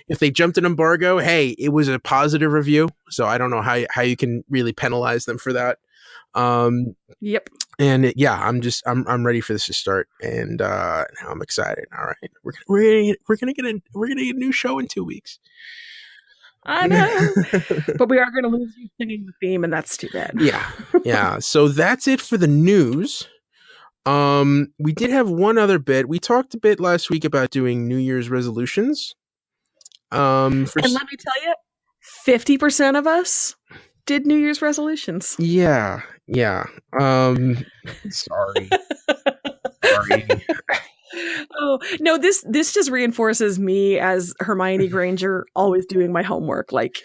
Speaker 8: if they jumped an embargo, hey, it was a positive review, so I don't know how you can really penalize them for that.
Speaker 9: Yep.
Speaker 8: And I'm ready for this to start, and now I'm excited. All right, we're gonna get a new show in 2 weeks.
Speaker 9: I know, but we are going to lose you singing the theme, and that's too bad.
Speaker 8: Yeah. So that's it for the news. We did have one other bit. We talked a bit last week about doing New Year's resolutions. And let
Speaker 9: me tell you, 50% of us did New Year's resolutions.
Speaker 8: Yeah. Sorry.
Speaker 9: Oh, no, this just reinforces me as Hermione Granger always doing my homework. Like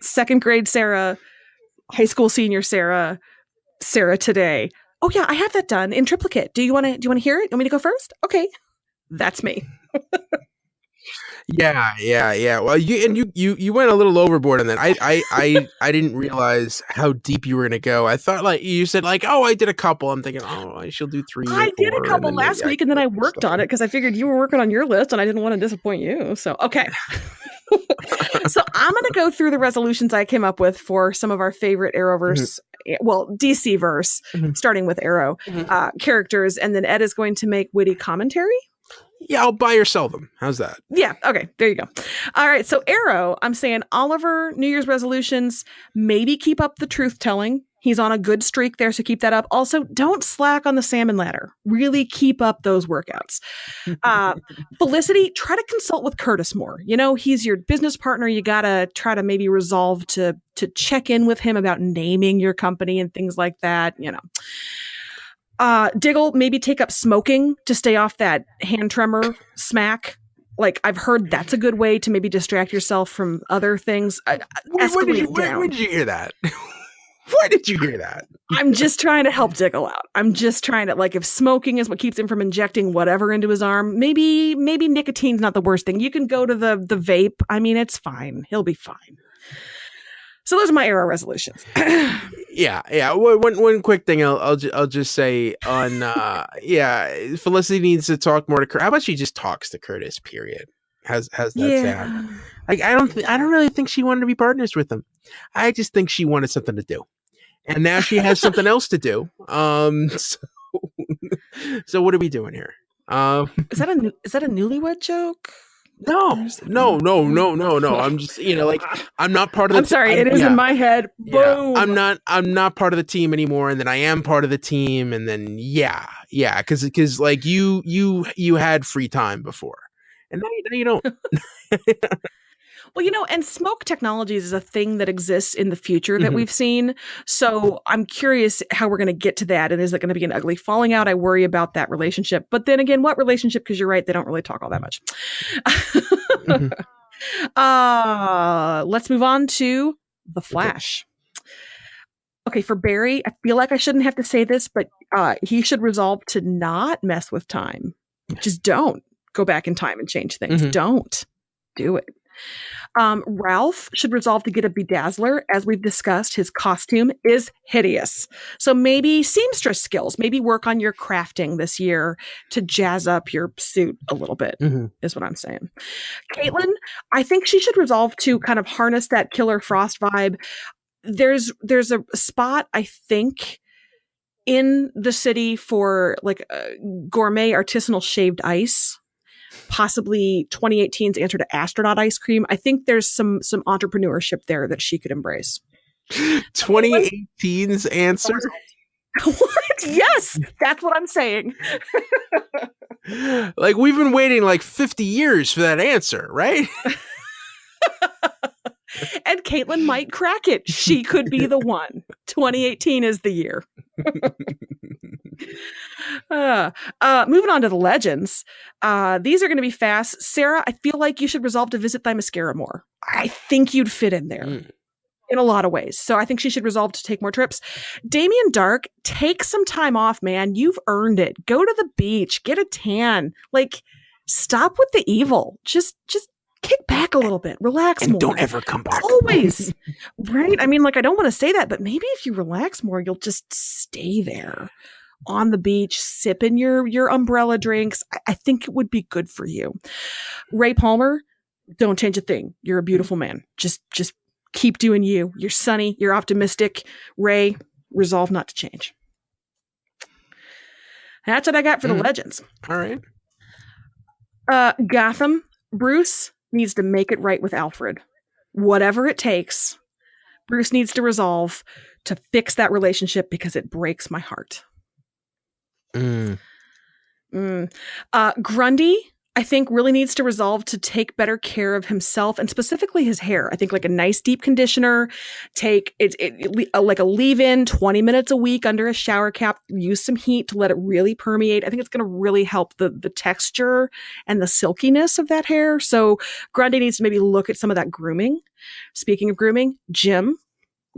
Speaker 9: 2nd grade Sarah, high school senior Sarah today. Oh yeah, I have that done in triplicate. Do you want to hear it? You want me to go first? Okay. That's me.
Speaker 8: Yeah. Well, you went a little overboard on that. I didn't realize how deep you were gonna go. I thought like you said like, oh, I did a couple. I'm thinking, oh, I shall do 3.
Speaker 9: I did a couple last week, and then I worked on it because I figured you were working on your list, and I didn't want to disappoint you. So okay. So I'm going to go through the resolutions I came up with for some of our favorite Arrowverse, well, DC verse, starting with Arrow characters, and then Ed is going to make witty commentary.
Speaker 8: Yeah, I'll buy or sell them. How's that?
Speaker 9: Yeah. Okay. There you go. All right. So Arrow, I'm saying Oliver, New Year's resolutions, maybe keep up the truth telling. He's on a good streak there, so keep that up. Also, don't slack on the salmon ladder. Really keep up those workouts. Felicity, try to consult with Curtis more. You know, he's your business partner. You got to try to maybe resolve to check in with him about naming your company and things like that, you know. Diggle, maybe take up smoking to stay off that hand tremor smack. Like, I've heard that's a good way to maybe distract yourself from other things.
Speaker 8: Where did you hear that? Where did you hear that?
Speaker 9: I'm just trying to help Diggle out. I'm just trying to, like, if smoking is what keeps him from injecting whatever into his arm, maybe nicotine's not the worst thing. You can go to the vape. I mean, it's fine. He'll be fine. So those are my Arrow resolutions.
Speaker 8: Yeah. One quick thing I'll just say on Felicity needs to talk more to Curtis. How about she just talks to Curtis? Period. How's that sound? Like, I don't really think she wanted to be partners with him. I just think she wanted something to do, and now she has something else to do. So what are we doing here?
Speaker 9: Is that a newlywed joke?
Speaker 8: No. I'm just, like, I'm not part of the
Speaker 9: I'm sorry, it is in my head. Boom.
Speaker 8: Yeah, I'm not part of the team anymore, and then I am part of the team, and then because like you had free time before, and now you don't.
Speaker 9: Well, and smoke technologies is a thing that exists in the future that we've seen. So I'm curious how we're going to get to that. And is it going to be an ugly falling out? I worry about that relationship. But then again, what relationship? Because you're right, they don't really talk all that much. Let's move on to The Flash. Okay, for Barry, I feel like I shouldn't have to say this, but he should resolve to not mess with time. Just don't go back in time and change things. Don't do it. Ralph should resolve to get a bedazzler. As we've discussed, his costume is hideous. So maybe seamstress skills, maybe work on your crafting this year to jazz up your suit a little bit, is what I'm saying. Caitlin, I think she should resolve to kind of harness that Killer Frost vibe. There's a spot, I think, in the city for like gourmet artisanal shaved ice. Possibly 2018's answer to astronaut ice cream. I think there's some entrepreneurship there that she could embrace.
Speaker 8: 2018's answer?
Speaker 9: What? Yes, that's what I'm saying.
Speaker 8: Like, we've been waiting like 50 years for that answer, right?
Speaker 9: And Caitlin might crack it. She could be the one. 2018 is the year. Moving on to the legends. These are going to be fast. Sarah, I feel like you should resolve to visit thy mascara more. I think you'd fit in there in a lot of ways. So I think she should resolve to take more trips. Damien Dark, take some time off, man. You've earned it. Go to the beach. Get a tan. Like, stop with the evil. Just kick back a little bit. Relax more.
Speaker 8: Don't ever come back.
Speaker 9: Always. Right? I mean, like, I don't want to say that, but maybe if you relax more, you'll just stay there on the beach, sipping your umbrella drinks. I think it would be good for you. Ray Palmer, don't change a thing. You're a beautiful man. Just keep doing you. You're sunny. You're optimistic. Ray, resolve not to change. That's what I got for the legends.
Speaker 8: All right.
Speaker 9: Gotham, Bruce needs to make it right with Alfred. Whatever it takes, Bruce needs to resolve to fix that relationship because it breaks my heart. Grundy, I think, really needs to resolve to take better care of himself and specifically his hair. I think like a nice deep conditioner, take like a leave-in 20 minutes a week under a shower cap, use some heat to let it really permeate. I think it's going to really help the texture and the silkiness of that hair. So Grundy needs to maybe look at some of that grooming. Speaking of grooming, Jim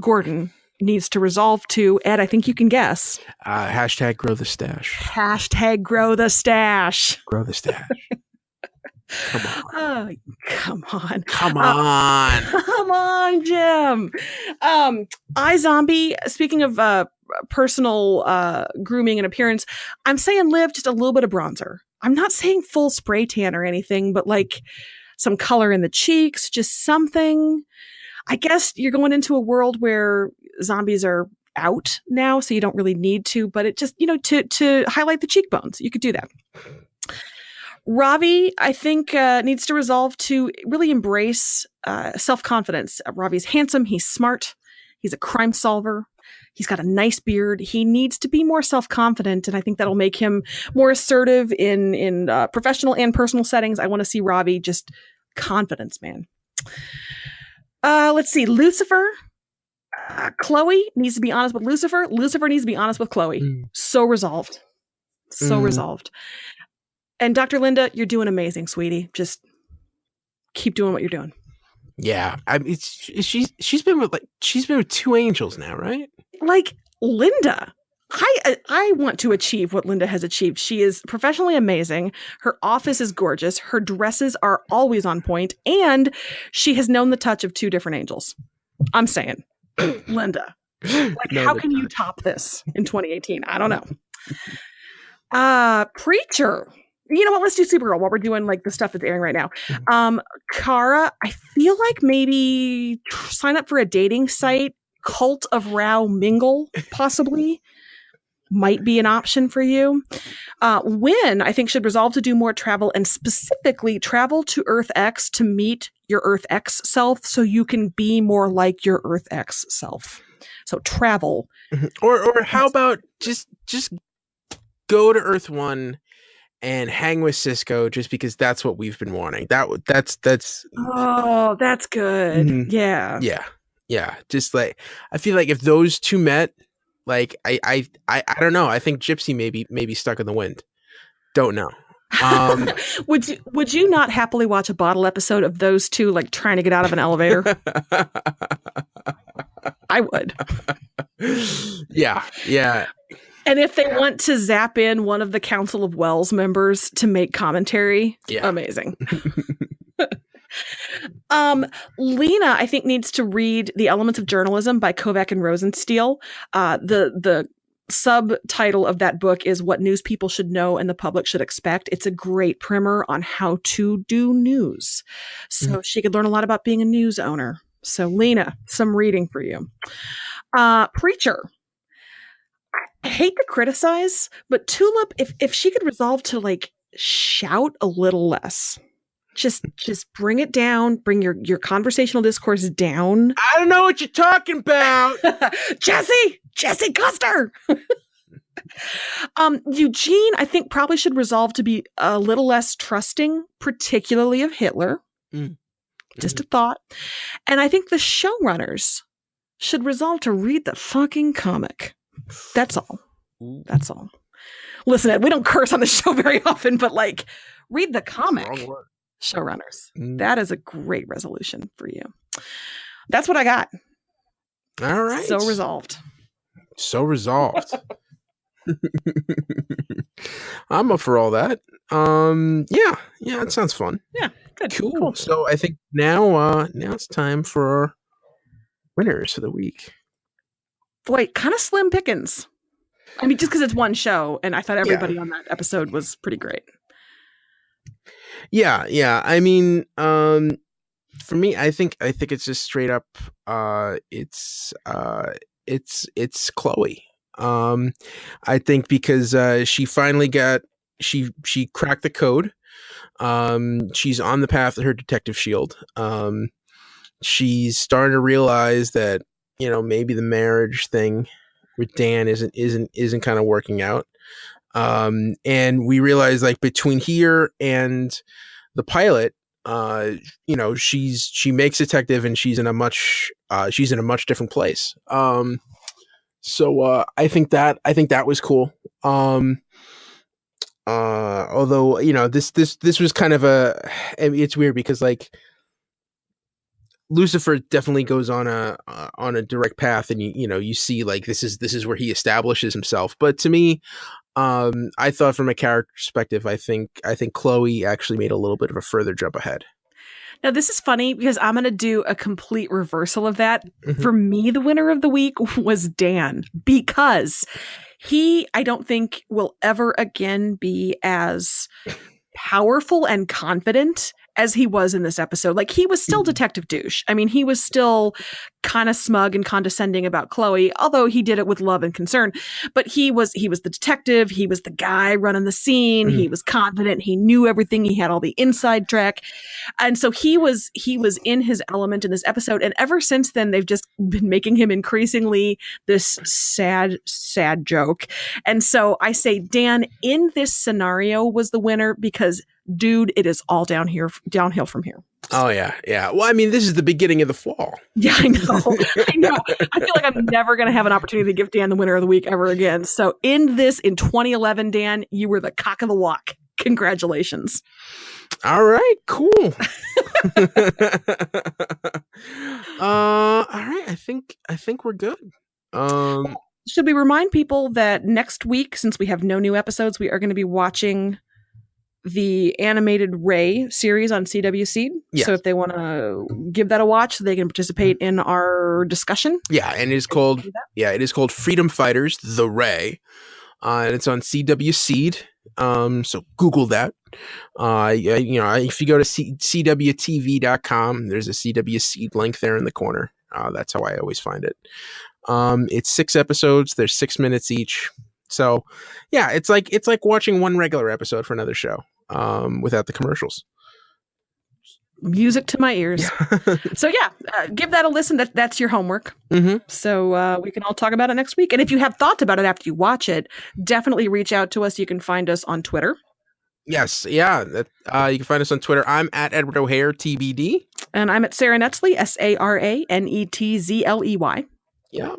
Speaker 9: Gordon needs to resolve to, Ed, I think you can guess.
Speaker 8: Hashtag grow the stash.
Speaker 9: Hashtag grow the stash.
Speaker 8: Grow the stash. Come on.
Speaker 9: Come on.
Speaker 8: Come on.
Speaker 9: Come on, Jim. iZombie, speaking of personal grooming and appearance, I'm saying live just a little bit of bronzer. I'm not saying full spray tan or anything, but like some color in the cheeks, just something. I guess you're going into a world where zombies are out now, so you don't really need to, but it just, to highlight the cheekbones, you could do that. Ravi, I think, needs to resolve to really embrace self-confidence. Ravi's handsome. He's smart. He's a crime solver. He's got a nice beard. He needs to be more self-confident, and I think that'll make him more assertive in professional and personal settings. I want to see Ravi just confidence, man. Let's see. Lucifer. Chloe needs to be honest with Lucifer. Lucifer needs to be honest with Chloe. So resolved. So resolved. And Dr. Linda, you're doing amazing, sweetie. Just keep doing what you're doing.
Speaker 8: Yeah, I mean, she's been with two angels now, right?
Speaker 9: Like Linda, I want to achieve what Linda has achieved. She is professionally amazing. Her office is gorgeous. Her dresses are always on point, and she has known the touch of two different angels. I'm saying, Linda, like, how can you top this in 2018? I don't know. Preacher. You know what? Let's do Supergirl while we're doing like the stuff that's airing right now. Kara, I feel like maybe sign up for a dating site. Cult of Rao Mingle, possibly, might be an option for you. Wynn, I think, should resolve to do more travel, and specifically travel to Earth X to meet your Earth X self so you can be more like your Earth X self. So travel.
Speaker 8: Or how about just go to Earth 1 and hang with Cisco, just because that's what we've been wanting. That's
Speaker 9: Oh, that's good.
Speaker 8: Mm-hmm. Yeah. Just like, I feel like if those two met, like I don't know. I think Gypsy may be stuck in the wind. Don't know.
Speaker 9: Would you not happily watch a bottle episode of those two like trying to get out of an elevator? I would.
Speaker 8: Yeah.
Speaker 9: And if they want to zap in one of the Council of Wells members to make commentary, amazing. Lena, I think, needs to read The Elements of Journalism by Kovac and Rosenstiel. The subtitle of that book is What News People Should Know and the Public Should Expect. It's a great primer on how to do news. So she could learn a lot about being a news owner. So Lena, some reading for you. Preacher. I hate to criticize, but Tulip, if she could resolve to like shout a little less, just bring it down, bring your conversational discourse down.
Speaker 8: I don't know what you're talking about.
Speaker 9: Jesse Custer. Eugene, I think, probably should resolve to be a little less trusting, particularly of Hitler. Just a thought. And I think the showrunners should resolve to read the fucking comic. That's all. That's all. Listen, Ed, we don't curse on the show very often, but like, read the comic. Showrunners. That is a great resolution for you. That's what I got.
Speaker 8: All right.
Speaker 9: So resolved.
Speaker 8: I'm up for all that. Yeah, it sounds fun.
Speaker 9: Yeah, good.
Speaker 8: Cool. So I think now it's time for our winners for the week.
Speaker 9: Boy, kind of slim pickings. I mean, just because it's one show, and I thought everybody on that episode was pretty great.
Speaker 8: Yeah. I mean, for me, I think it's just straight up. It's Chloe. I think because she finally she cracked the code. She's on the path to her detective shield. She's starting to realize that, maybe the marriage thing with Dan isn't kind of working out. And we realize, like, between here and the pilot, she makes detective, and she's in a much different place. So I think that was cool. Although, this was kind of it's weird because, like, Lucifer definitely goes on a direct path, and you see, like, this is where he establishes himself. But to me, I thought from a character perspective, I think Chloe actually made a little bit of a further jump ahead.
Speaker 9: Now, this is funny because I'm going to do a complete reversal of that. For me, the winner of the week was Dan, because I don't think will ever again be as powerful and confident as he was in this episode. Like, he was still Detective Douche. I mean, he was still kind of smug and condescending about Chloe, although he did it with love and concern. But he was the detective. He was the guy running the scene. He was confident. He knew everything. He had all the inside track. And so he was in his element in this episode. And ever since then, they've just been making him increasingly this sad joke. And so I say Dan in this scenario was the winner because, dude, it is all downhill from here.
Speaker 8: Oh yeah. Well, I mean, this is the beginning of the fall.
Speaker 9: Yeah, I know. I feel like I'm never going to have an opportunity to give Dan the winner of the week ever again. So in 2011, Dan, you were the cock of the walk. Congratulations.
Speaker 8: All right, cool. All right, I think we're good.
Speaker 9: Should we remind people that next week, since we have no new episodes, we are going to be watching the animated Ray series on CW Seed.
Speaker 8: Yes.
Speaker 9: So if they want to give that a watch, they can participate in our discussion.
Speaker 8: Yeah, and it is called Freedom Fighters: The Ray, and it's on CW Seed. So Google that. If you go to cwtv.com, there's a CW Seed link there in the corner. That's how I always find it. It's 6 episodes. There's 6 minutes each. So yeah, it's like watching one regular episode for another show, without the commercials.
Speaker 9: Music to my ears. So yeah, give that a listen. That's your homework. So we can all talk about it next week. And if you have thoughts about it after you watch it, definitely reach out to us. You can find us on Twitter.
Speaker 8: Yes, yeah. You can find us on Twitter. I'm at Edward O'Hare TBD,
Speaker 9: and I'm at Sarah Netzley SaraNetzley.
Speaker 8: Yeah.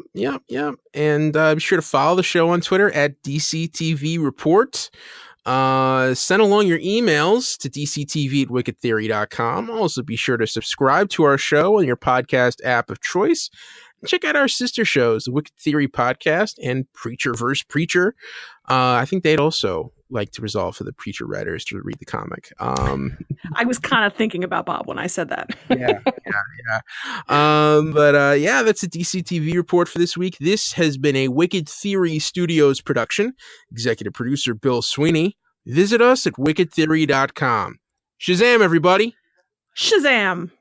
Speaker 8: And be sure to follow the show on Twitter at DCTV Report. Send along your emails to dctv@wickedtheory.com. Also, be sure to subscribe to our show on your podcast app of choice. And check out our sister shows, the Wicked Theory Podcast and Preacher vs. Preacher. I think they'd also like to resolve for the Preacher writers to read the comic.
Speaker 9: I was kind of thinking about Bob when I said that.
Speaker 8: Yeah. That's a DCTV report for this week. This has been a Wicked Theory Studios production. Executive producer Bill Sweeney. Visit us at wickedtheory.com. Shazam, everybody!
Speaker 9: Shazam!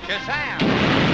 Speaker 10: Shazam!